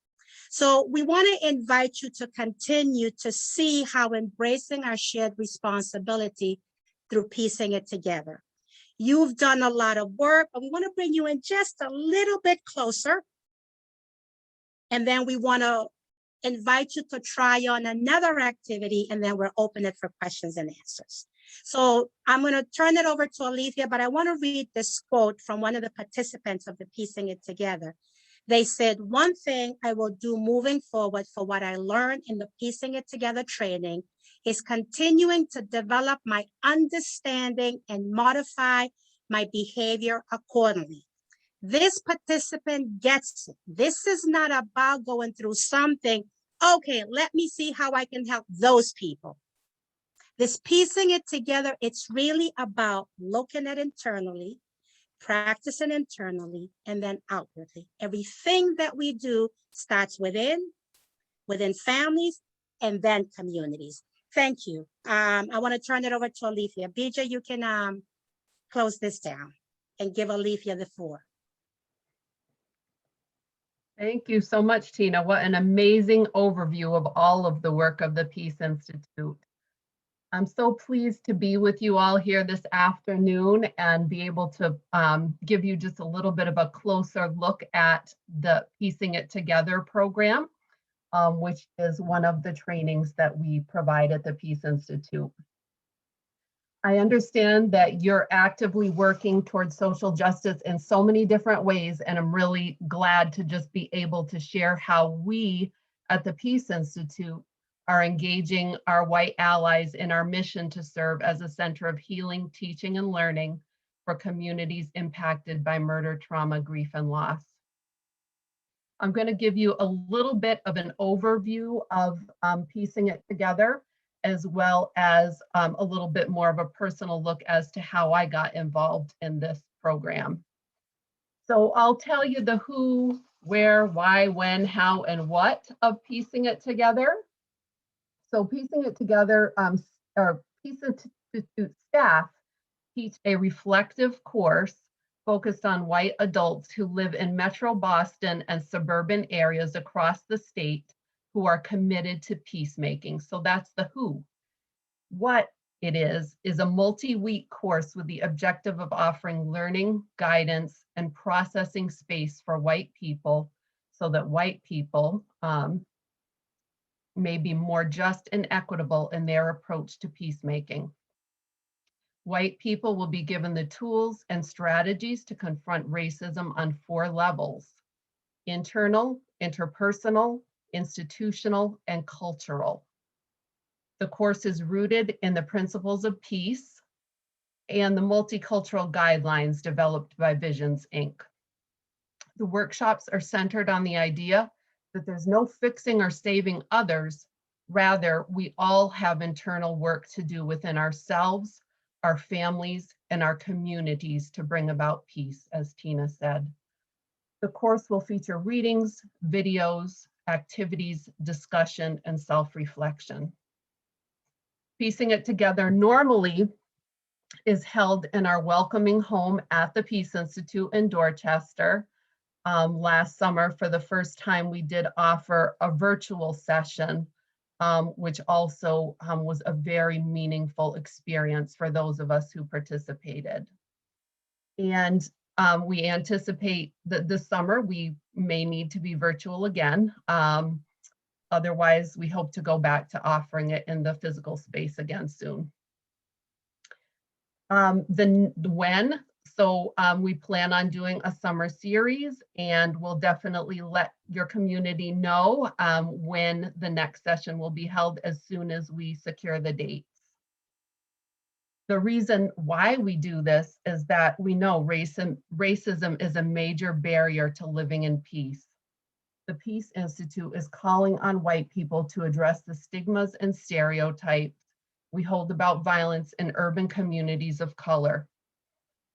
So we want to invite you to continue to see how embracing our shared responsibility through piecing it together. You've done a lot of work, but we want to bring you in just a little bit closer. And then we want to invite you to try on another activity, and then we'll open it for questions and answers. So I'm going to turn it over to Alethea, but I want to read this quote from one of the participants of the Piecing It Together. They said, "One thing I will do moving forward for what I learned in the Piecing It Together training is continuing to develop my understanding and modify my behavior accordingly. This participant gets it. This is not about going through something, okay, let me see how I can help those people. This piecing it together, it's really about looking at internally, practicing internally, and then outwardly. Everything that we do starts within families, and then communities." Thank you. I want to turn it over to Alethea. BJ, you can close this down and give Alethea the floor. Thank you so much, Tina. What an amazing overview of all of the work of the Peace Institute. I'm so pleased to be with you all here this afternoon and be able to give you just a little bit of a closer look at the Piecing It Together program, which is one of the trainings that we provide at the Peace Institute. I understand that you're actively working towards social justice in so many different ways, and I'm really glad to just be able to share how we at the Peace Institute are engaging our white allies in our mission to serve as a center of healing, teaching, and learning for communities impacted by murder, trauma, grief, and loss. I'm going to give you a little bit of an overview of Piecing It Together, as well as a little bit more of a personal look as to how I got involved in this program. So I'll tell you the who, where, why, when, how, and what of Piecing It Together. So Piecing It Together, or Peace Institute staff teach a reflective course focused on white adults who live in Metro Boston and suburban areas across the state who are committed to peacemaking. So that's the who. What it is a multi-week course with the objective of offering learning, guidance, and processing space for white people so that white people may be more just and equitable in their approach to peacemaking. White people will be given the tools and strategies to confront racism on 4 levels: internal, interpersonal, institutional, and cultural. The course is rooted in the principles of peace and the multicultural guidelines developed by Visions, Inc. The workshops are centered on the idea that there's no fixing or saving others. Rather, we all have internal work to do within ourselves, our families, and our communities to bring about peace, as Tina said. The course will feature readings, videos, activities, discussion, and self-reflection. Piecing It Together normally is held in our welcoming home at the Peace Institute in Dorchester. Last summer, for the first time, we did offer a virtual session, which also was a very meaningful experience for those of us who participated. And we anticipate that this summer we may need to be virtual again. Otherwise, we hope to go back to offering it in the physical space again soon. We plan on doing a summer series, and we'll definitely let your community know when the next session will be held as soon as we secure the dates. The reason why we do this is that we know racism is a major barrier to living in peace. The Peace Institute is calling on white people to address the stigmas and stereotypes we hold about violence in urban communities of color.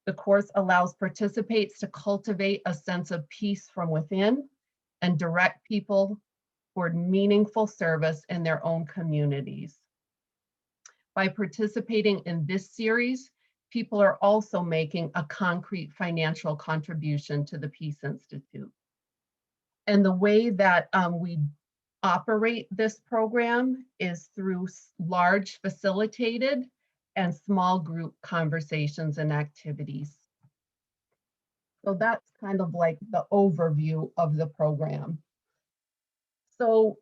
The course allows participants to cultivate a sense of peace from within and direct people toward meaningful service in their own communities. By participating in this series, people are also making a concrete financial contribution to the Peace Institute. And the way that we operate this program is through large facilitated and small group conversations and activities. So that's kind of like the overview of the program. So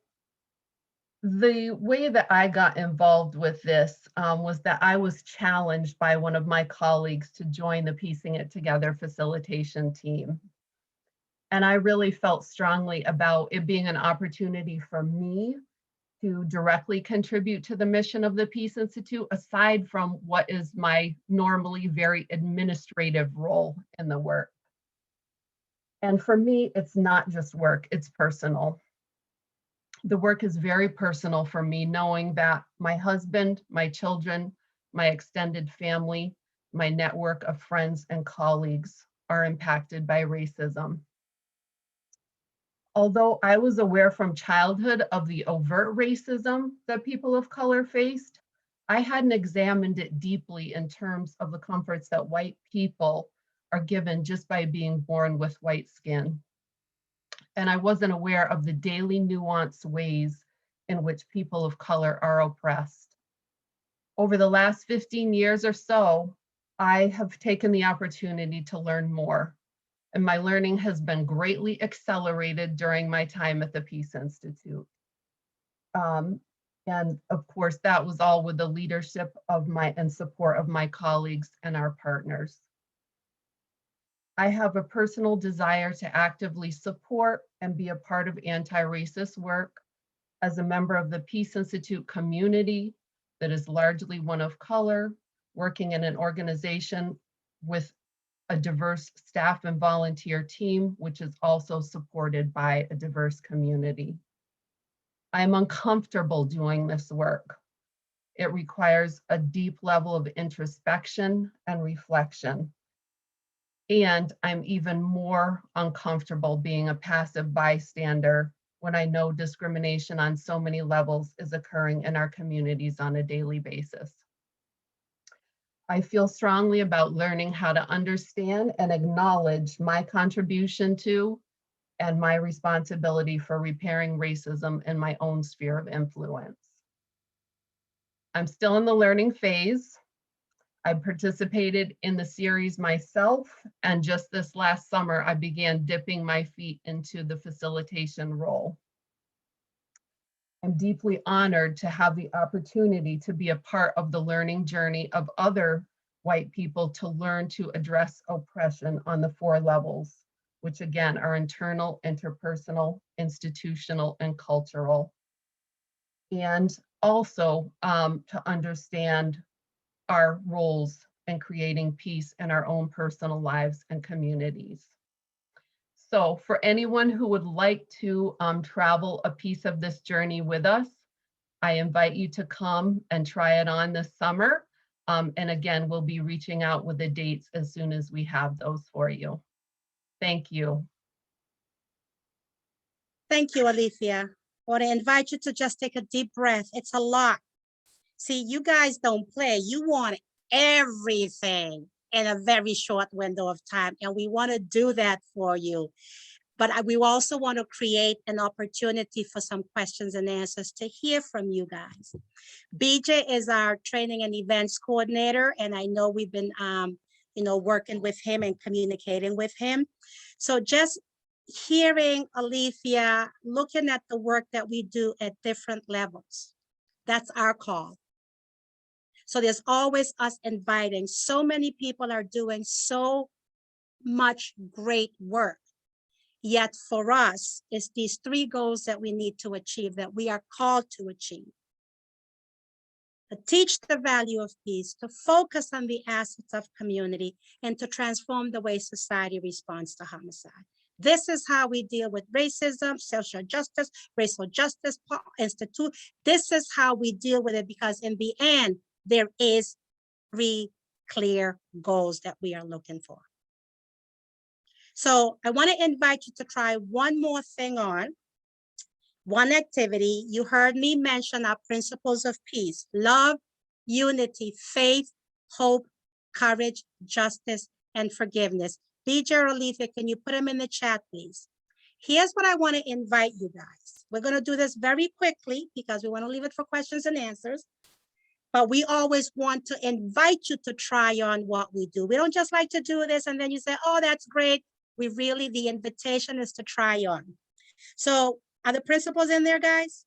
The way that I got involved with this was that I was challenged by one of my colleagues to join the Piecing It Together facilitation team. And I really felt strongly about it being an opportunity for me to directly contribute to the mission of the Peace Institute, aside from what is my normally very administrative role in the work. And for me, it's not just work, it's personal. The work is very personal for me, knowing that my husband, my children, my extended family, my network of friends and colleagues are impacted by racism. Although I was aware from childhood of the overt racism that people of color faced, I hadn't examined it deeply in terms of the comforts that white people are given just by being born with white skin. And I wasn't aware of the daily nuanced ways in which people of color are oppressed. Over the last 15 years or so, I have taken the opportunity to learn more, and my learning has been greatly accelerated during my time at the Peace Institute. And of course, that was all with the leadership of and support of my colleagues and our partners. I have a personal desire to actively support and be a part of anti-racist work as a member of the Peace Institute community that is largely one of color, working in an organization with a diverse staff and volunteer team, which is also supported by a diverse community. I am uncomfortable doing this work. It requires a deep level of introspection and reflection. And I'm even more uncomfortable being a passive bystander when I know discrimination on so many levels is occurring in our communities on a daily basis. I feel strongly about learning how to understand and acknowledge my contribution to and my responsibility for repairing racism in my own sphere of influence. I'm still in the learning phase. I participated in the series myself, and just this last summer, I began dipping my feet into the facilitation role. I'm deeply honored to have the opportunity to be a part of the learning journey of other white people to learn to address oppression on the 4 levels, which again are internal, interpersonal, institutional, and cultural. And also to understand our roles in creating peace in our own personal lives and communities. So for anyone who would like to travel a piece of this journey with us, I invite you to come and try it on this summer. And again, we'll be reaching out with the dates as soon as we have those for you. Thank you. Thank you, Alethea. I want to invite you to just take a deep breath. It's a lot. See, you guys don't play. You want everything in a very short window of time, and we want to do that for you. But we also want to create an opportunity for some questions and answers to hear from you guys. BJ is our training and events coordinator, and I know we've been working with him and communicating with him. So just hearing Alethea, looking at the work that we do at different levels, that's our call. So there's always us inviting. So many people are doing so much great work. Yet for us, it's these 3 goals that we need to achieve, that we are called to achieve. To teach the value of peace, to focus on the assets of community, and to transform the way society responds to homicide. This is how we deal with racism, social justice, racial justice institute. This is how we deal with it, because in the end, there is 3 clear goals that we are looking for. So I want to invite you to try one more thing on, one activity. You heard me mention our principles of peace: love, unity, faith, hope, courage, justice, and forgiveness. BJ or Alethea, can you put them in the chat, please? Here's what I want to invite you guys. We're going to do this very quickly because we want to leave it for questions and answers. But we always want to invite you to try on what we do. We don't just like to do this and then you say, oh, that's great. The invitation is to try on. So are the principles in there, guys?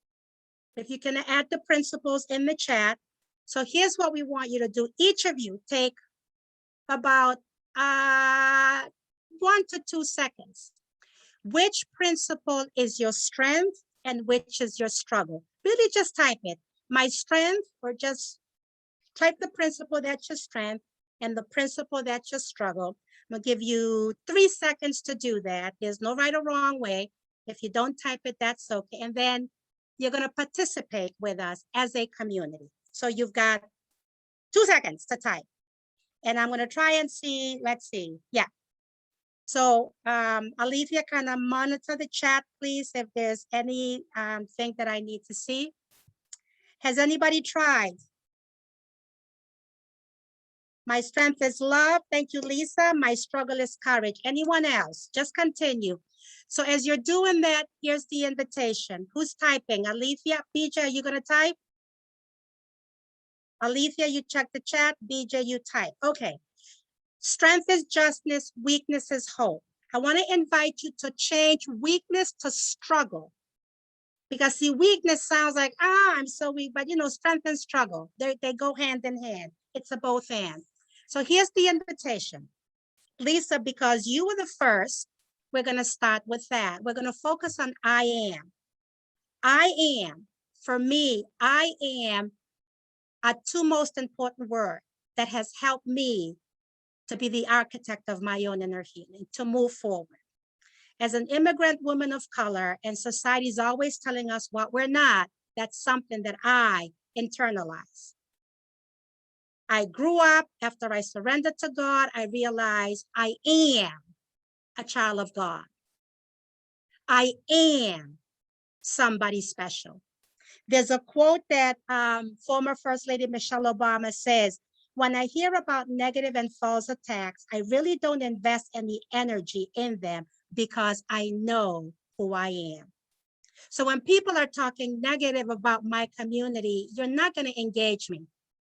If you can add the principles in the chat. So here's what we want you to do. Each of you take about 1 to 2 seconds. Which principle is your strength and which is your struggle? Really just type it. My strength, or just type the principle that's your strength and the principle that's your struggle. I'm gonna give you 3 seconds to do that. There's no right or wrong way. If you don't type it, that's okay. And then you're gonna participate with us as a community. So you've got 2 seconds to type. And I'm gonna try and see, let's see, yeah. So Alethea, kind of monitor the chat, please, if there's any thing that I need to see. Has anybody tried? My strength is love. Thank you, Lisa. My struggle is courage. Anyone else? Just continue. So as you're doing that, here's the invitation. Who's typing? Alethea, BJ, are you gonna type? Alethea, you check the chat. BJ, you type. Okay. Strength is justness, weakness is hope. I want to invite you to change weakness to struggle. Because see, weakness sounds like, I'm so weak, but you know, strength and struggle, they go hand in hand. It's a both and. So here's the invitation. Lisa, because you were the first, we're going to start with that. We're going to focus on I am. I am, for me, I am a 2 most important word that has helped me to be the architect of my own inner healing, to move forward. As an immigrant woman of color, and society is always telling us what we're not, that's something that I internalize. I grew up, after I surrendered to God, I realized I am a child of God. I am somebody special. There's a quote that former First Lady Michelle Obama says, when I hear about negative and false attacks, I really don't invest any energy in them because I know who I am. So when people are talking negative about my community, you're not going to engage me.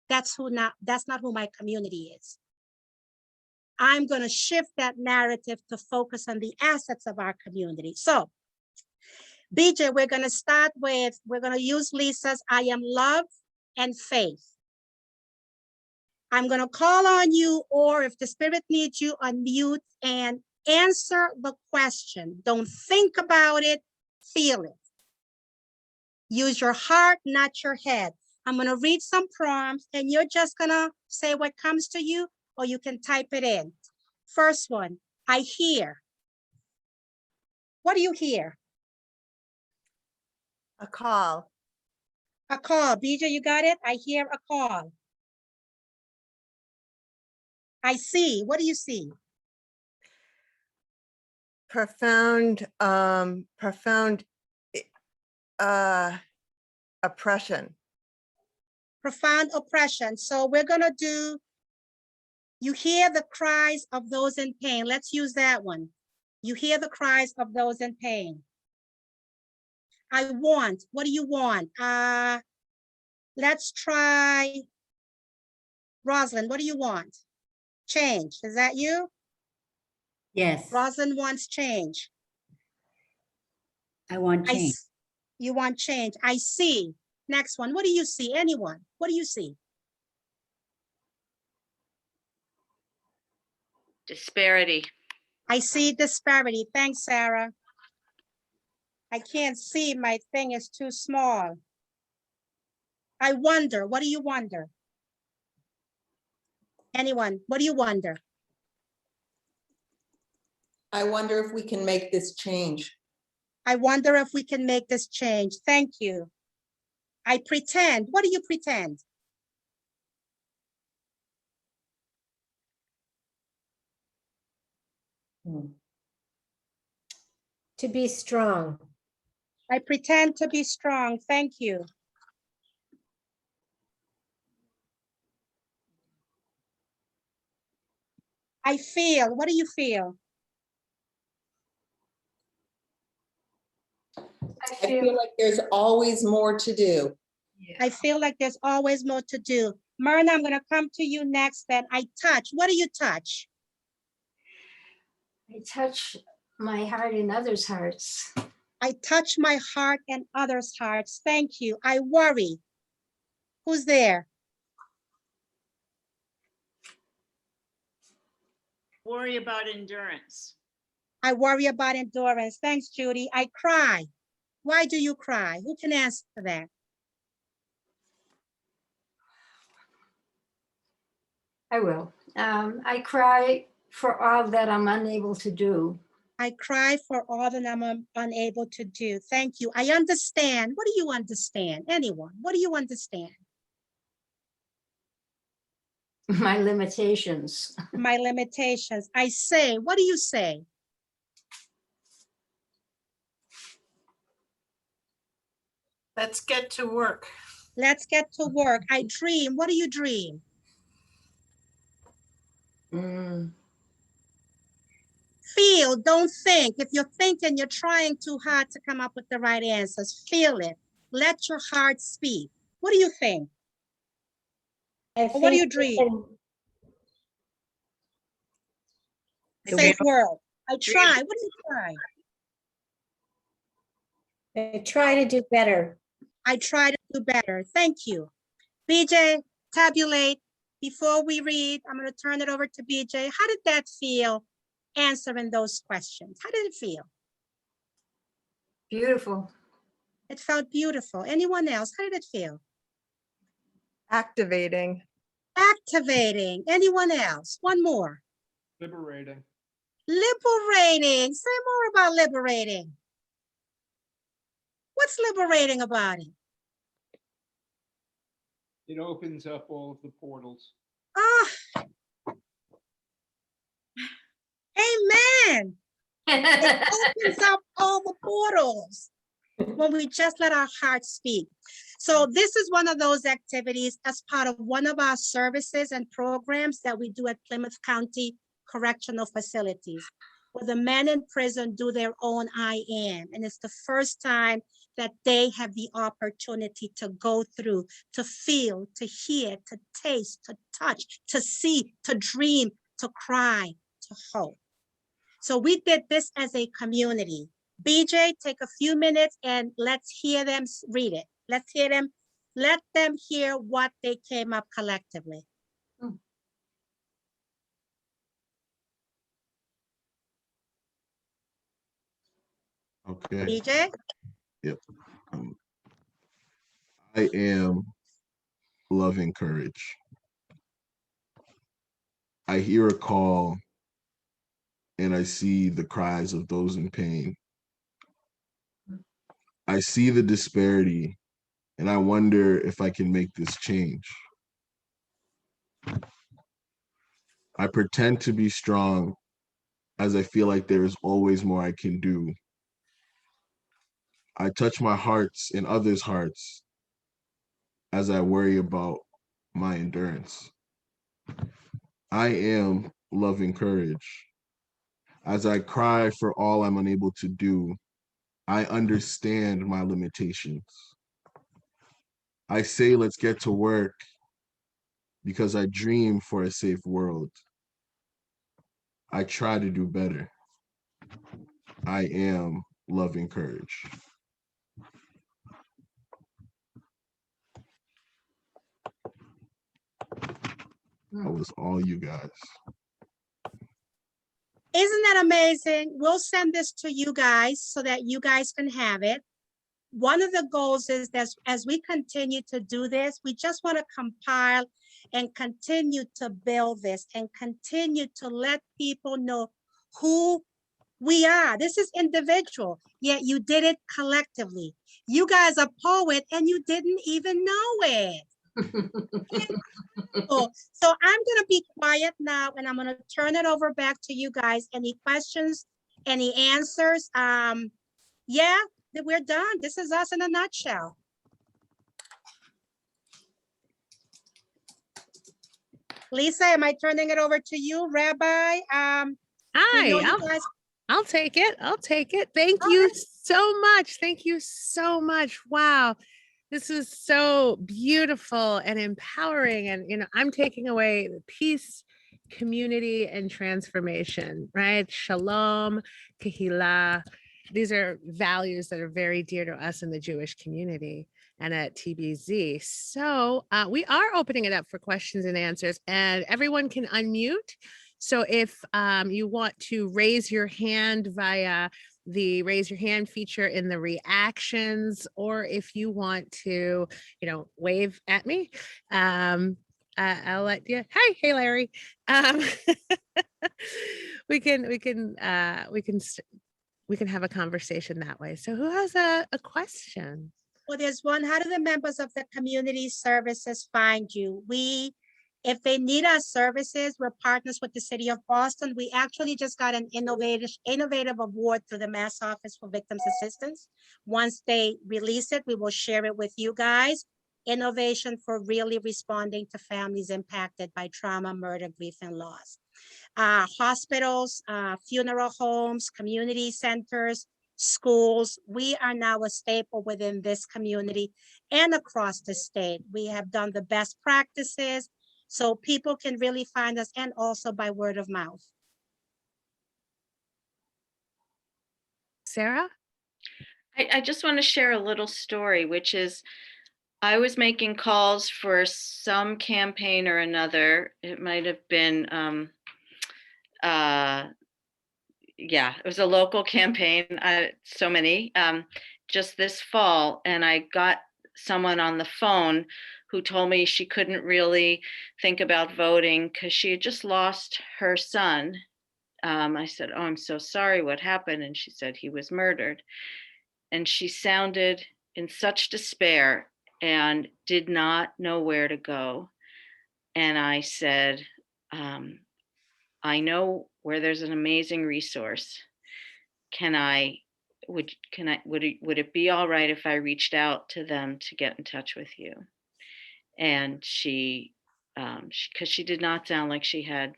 That's not who my community is. I'm going to shift that narrative to focus on the assets of our community. So, BJ, we're going to use Lisa's I am love and faith. I'm going to call on you, or if the spirit needs you, unmute and answer the question. Don't think about it, feel it. Use your heart, not your head. I'm going to read some prompts and you're just going to say what comes to you, or you can type it in. First one, I hear. What do you hear? A call. A call. BJ, you got it? I hear a call. I see. What do you see? Profound oppression. Profound oppression. So we're going to do, you hear the cries of those in pain. Let's use that one. You hear the cries of those in pain. I want. What do you want? Let's try Rosalind. What do you want? Change. Is that you? Yes. Rosalind wants change. I want change. You want change. I see. Next one. What do you see? Anyone? What do you see? Disparity. I see disparity. Thanks, Sarah. I can't see. My thing is too small. I wonder. What do you wonder? Anyone? What do you wonder? I wonder if we can make this change. I wonder if we can make this change. Thank you. I pretend. What do you pretend? To be strong. I pretend to be strong. Thank you. I feel. What do you feel? I feel like there's always more to do. I feel like there's always more to do. Myrna, I'm going to come to you next. Then I touch. What do you touch? I touch my heart in others' hearts. I touch my heart and others' hearts. Thank you. I worry. Who's there? Worry about endurance. I worry about endurance. Thanks, Judy. I cry. Why do you cry? Who can answer that? I will. I cry for all that I'm unable to do. I cry for all that I'm unable to do. Thank you. I understand. What do you understand? Anyone? What do you understand? My limitations. My limitations. I say, what do you say? Let's get to work. Let's get to work. I dream. What do you dream? Feel, don't think. If you're thinking, you're trying too hard to come up with the right answers. Feel it. Let your heart speak. What do you think? What do you dream? Safe world. I try. What do you try? I try to do better. I try to do better. Thank you. BJ, tabulate. Before we read, I'm going to turn it over to BJ. How did that feel answering those questions? How did it feel? Beautiful. It felt beautiful. Anyone else? How did it feel? Activating. Activating. Anyone else? One more. Liberating. Liberating. Say more about liberating. What's liberating about it? It opens up all of the portals. Ah. Amen. It opens up all the portals when we just let our hearts speak. So this is one of those activities as part of one of our services and programs that we do at Plymouth County Correctional Facilities, where the men in prison do their own I am. And it's the first time that they have the opportunity to go through, to feel, to hear, to taste, to touch, to see, to dream, to cry, to hope. So we did this as a community. BJ, take a few minutes and let's hear them read it. Let's hear them, let them hear what they came up collectively. Okay. BJ? Yep. I am loving courage. I hear a call and I see the cries of those in pain. I see the disparity and I wonder if I can make this change. I pretend to be strong as I feel like there is always more I can do. I touch my hearts and others' hearts as I worry about my endurance. I am loving courage. As I cry for all I'm unable to do, I understand my limitations. I say, let's get to work because I dream for a safe world. I try to do better. I am loving courage. That was all you guys. Isn't that amazing? We'll send this to you guys so that you guys can have it. One of the goals is that as we continue to do this, we just want to compile and continue to build this and continue to let people know who we are. This is individual, yet you did it collectively. You guys are poets and you didn't even know it. So I'm going to be quiet now and I'm going to turn it over back to you guys. Any questions, any answers? Yeah, we're done. This is us in a nutshell. Lisa, am I turning it over to you, Rabbi? I'll take it. I'll take it. Thank you so much. Thank you so much. Wow. This is so beautiful and empowering. And, I'm taking away the peace, community, and transformation, right? Shalom, Kehillah. these are values that are very dear to us in the Jewish community and at TBZ. So we are opening it up for questions and answers, and everyone can unmute. So if you want to raise your hand via the raise your hand feature in the reactions, or if you want to, wave at me, I'll let you. Hi, hey Larry. We can have a conversation that way. So who has a question? Well, there's one. How do the members of the community services find you? If they need our services, we're partners with the city of Boston. We actually just got an innovative award through the Mass Office for Victims Assistance. Once they release it, we will share it with you guys. Innovation for really responding to families impacted by trauma, murder, grief, and loss. Hospitals, funeral homes, community centers, schools. We are now a staple within this community and across the state. We have done the best practices so people can really find us, and also by word of mouth. Sarah? I just want to share a little story, which is I was making calls for some campaign or another. It might have been, it was a local campaign, so many, just this fall. And I got someone on the phone who told me she couldn't really think about voting because she had just lost her son. I said, "Oh, I'm so sorry, what happened?" And she said he was murdered. And she sounded in such despair and did not know where to go. And I said, I know where there's an amazing resource. Would it be all right if I reached out to them to get in touch with you? And she because she did not sound like she had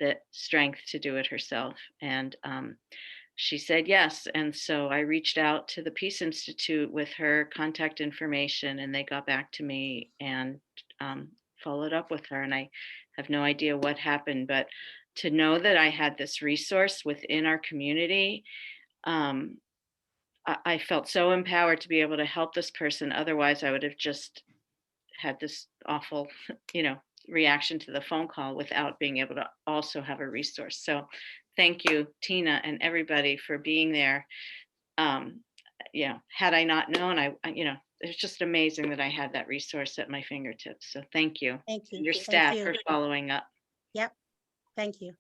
the strength to do it herself. And she said yes. And so I reached out to the Peace Institute with her contact information, and they got back to me and followed up with her. And I have no idea what happened, but to know that I had this resource within our community, I felt so empowered to be able to help this person. Otherwise, I would have just had this awful, reaction to the phone call without being able to also have a resource. So thank you, Tina, and everybody for being there. Had I not known, it's just amazing that I had that resource at my fingertips. So thank you. Thank you. And your Thank staff you. for following up. Yep. Thank you.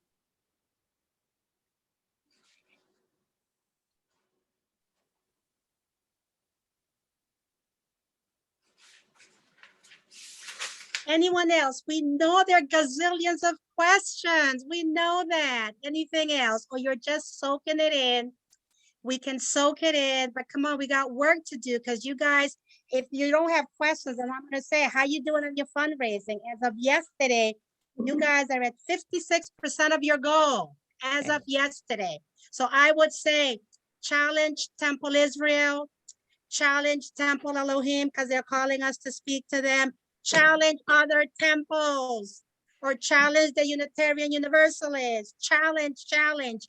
Anyone else? We know there are gazillions of questions. We know that. Anything else? Or you're just soaking it in? We can soak it in, but come on, we got work to do, because you guys, if you don't have questions, and I'm going to say, how you doing on your fundraising? As of yesterday, you guys are at 56% of your goal as of yesterday. So I would say challenge Temple Israel, challenge Temple Elohim, because they're calling us to speak to them. Challenge other temples, or challenge the Unitarian Universalists. Challenge.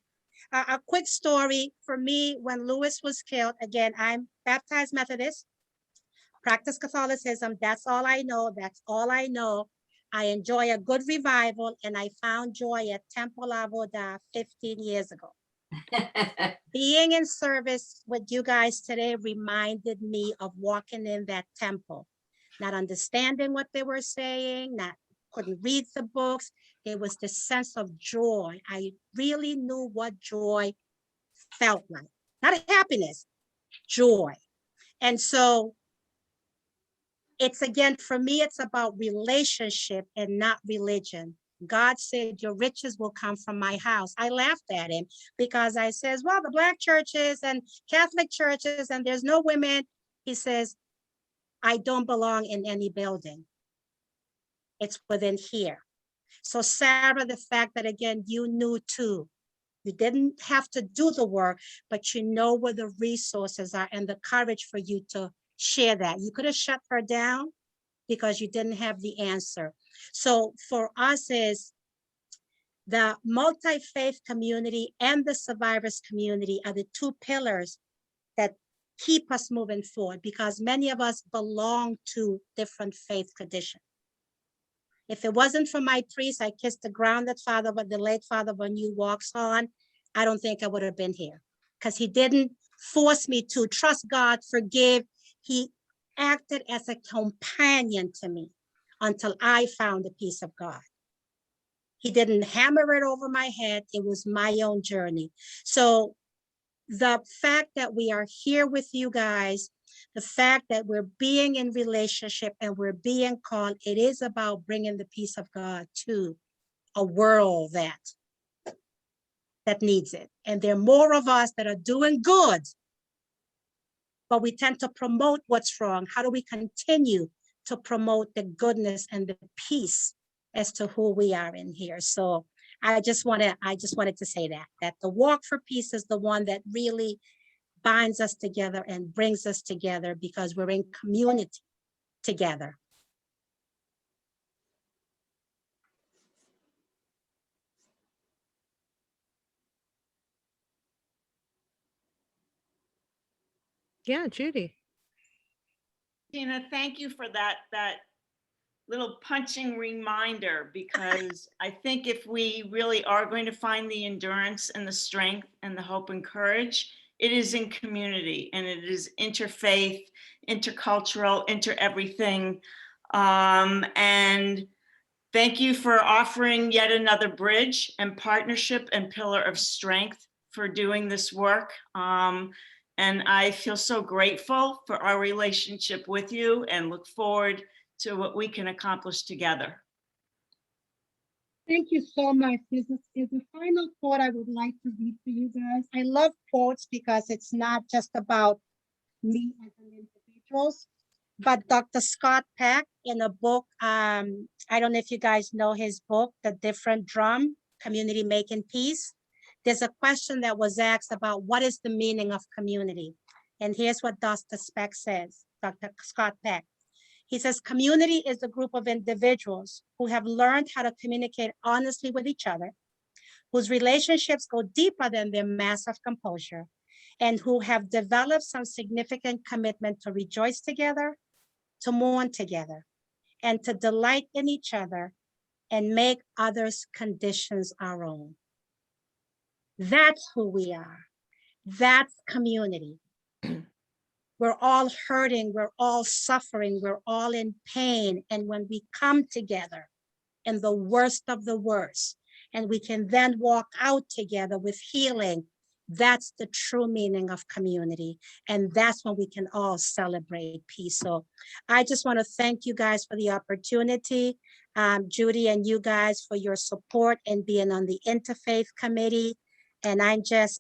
A quick story for me: when Lewis was killed, again, I'm baptized Methodist, practice Catholicism. That's all I know. I enjoy a good revival, and I found joy at Temple Avodah 15 years ago. Being in service with you guys today reminded me of walking in that temple, not understanding what they were saying, couldn't read the books. There was this sense of joy. I really knew what joy felt like. Not happiness, joy. And so it's, again, for me, it's about relationship and not religion. God said, your riches will come from my house. I laughed at him because I says, well, the Black churches and Catholic churches, and there's no women. He says, I don't belong in any building. It's within here. So Sarah, the fact that, again, you knew too, you didn't have to do the work, but you know where the resources are and the courage for you to share that. You could have shut her down because you didn't have the answer. So for us is The multi-faith community and the survivors community are the two pillars that keep us moving forward, because many of us belong to different faith traditions. If it wasn't for my priest, I kissed the ground that the late Father Bonnieu walks on, I don't think I would have been here, because he didn't force me to trust God, forgive. He acted as a companion to me until I found the peace of God. He didn't hammer it over my head. It was my own journey. So the fact that we are here with you guys, the fact that we're being in relationship and we're being called, it is about bringing the peace of God to a world that needs it. And there are more of us that are doing good, but we tend to promote what's wrong. How do we continue to promote the goodness and the peace as to who we are in here? So I just wanted to say that the walk for peace is the one that really binds us together and brings us together, because we're in community together. Yeah, Judy. Tina, thank you for that little punching reminder, because I think if we really are going to find the endurance and the strength and the hope and courage, it is in community, and it is interfaith, intercultural, everything. And thank you for offering yet another bridge and partnership and pillar of strength for doing this work. And I feel so grateful for our relationship with you and look forward to what we can accomplish together. Thank you so much. There's a final quote I would like to read for you guys. I love quotes because it's not just about me as an individual, but Dr. Scott Peck in a book, I don't know if you guys know his book, The Different Drum, Community Making Peace. There's a question that was asked about what is the meaning of community? And here's what Dr. Speck says, Dr. Scott Peck. He says, community is a group of individuals who have learned how to communicate honestly with each other, whose relationships go deeper than their mass of composure, and who have developed some significant commitment to rejoice together, to mourn together, and to delight in each other and make others' conditions our own. That's who we are. That's community. We're all hurting, we're all suffering, we're all in pain. And when we come together in the worst of the worst, and we can then walk out together with healing, that's the true meaning of community. And that's when we can all celebrate peace. So I just want to thank you guys for the opportunity, Judy and you guys for your support and being on the Interfaith Committee. And there's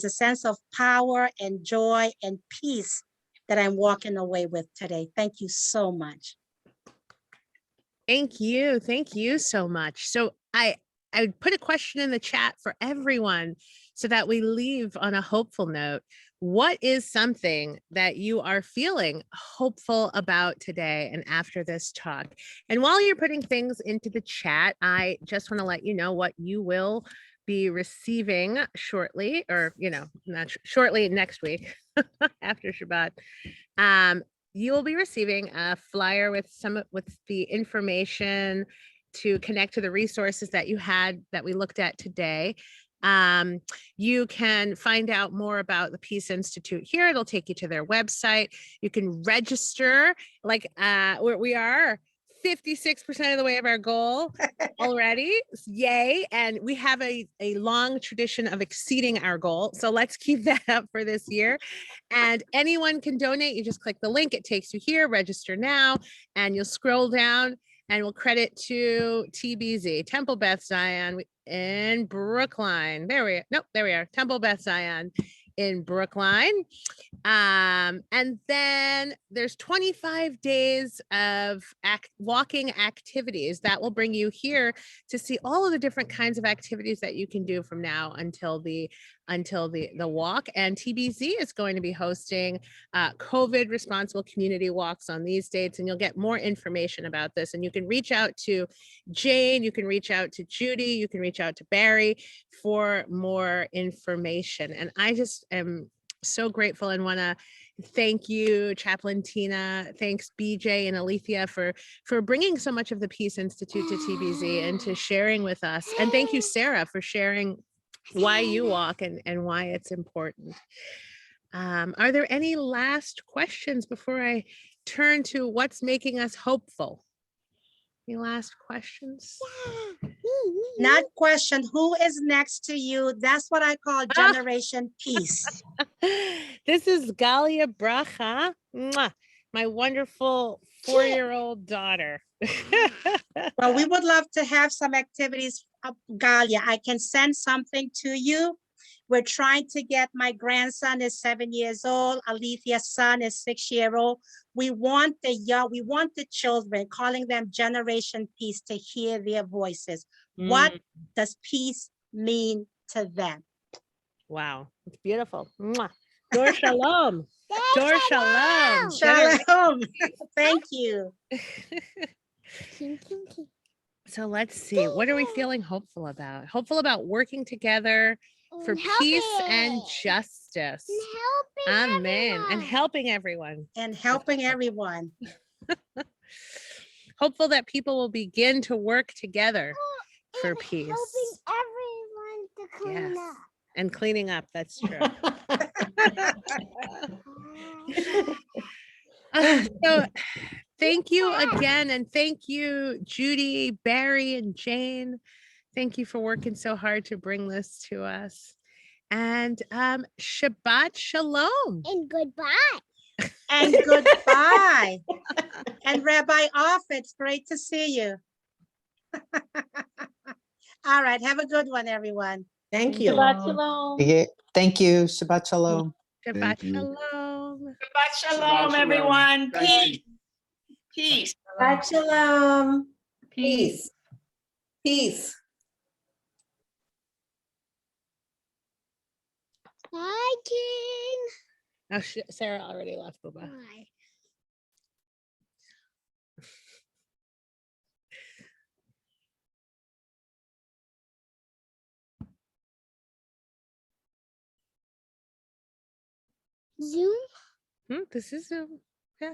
a sense of power and joy and peace that I'm walking away with today. Thank you so much. Thank you. Thank you so much. So I put a question in the chat for everyone so that we leave on a hopeful note. What is something that you are feeling hopeful about today and after this talk? And while you're putting things into the chat, I just want to let you know what you will be receiving shortly, or, not shortly, next week after Shabbat. You will be receiving a flyer with the information to connect to the resources that we looked at today. You can find out more about the Peace Institute here. It'll take you to their website. You can register, we are 56% of the way of our goal already. Yay. And we have a long tradition of exceeding our goal. So let's keep that up for this year. And anyone can donate. You just click the link. It takes you here, register now, and you'll scroll down and we'll credit to TBZ, Temple Beth Zion in Brookline. There we are. Temple Beth Zion in Brookline. And then there's 25 days of walking activities that will bring you here to see all of the different kinds of activities that you can do from now until the walk. And TBZ is going to be hosting COVID responsible community walks on these dates, and you'll get more information about this. And you can reach out to Jane, you can reach out to Judy, you can reach out to Barry for more information. And I just am so grateful and want to thank you, Chaplain Tina. Thanks, BJ and Alethea, for bringing so much of the Peace Institute to TBZ and to sharing with us. And thank you, Sarah, for sharing why you walk and why it's important. Are there any last questions before I turn to what's making us hopeful? Any last questions? Not question, who is next to you? That's what I call Generation Peace. This is Galia Bracha, my wonderful 4-year-old daughter. Well, we would love to have some activities, Galia. I can send something to you. We're trying to get, my grandson is 7 years old. Alethea's son is 6-year-old. We want the children, calling them Generation Peace, to hear their voices. What does peace mean to them? Wow, it's beautiful. Dor Shalom. Dor Shalom. Shalom. Thank you. So let's see, what are we feeling hopeful about? Hopeful about working together for peace and justice. Amen. And helping everyone. And helping everyone. Hopeful that people will begin to work together for peace. Helping everyone to clean up. And cleaning up, that's true. So thank you again. And thank you, Judy, Barry, and Jane. Thank you for working so hard to bring this to us. And Shabbat Shalom. And goodbye. And goodbye. And Rabbi Off, it's great to see you. All right, have a good one, everyone. Thank you. Shabbat shalom. Thank you. Shabbat shalom. Shabbat shalom. Shabbat shalom, everyone. Peace. Peace. Shabbat shalom. Peace. Peace. Bye, King. Oh, Sarah already left. Bye-bye. Bye. Zoom? This is Zoom. Yeah.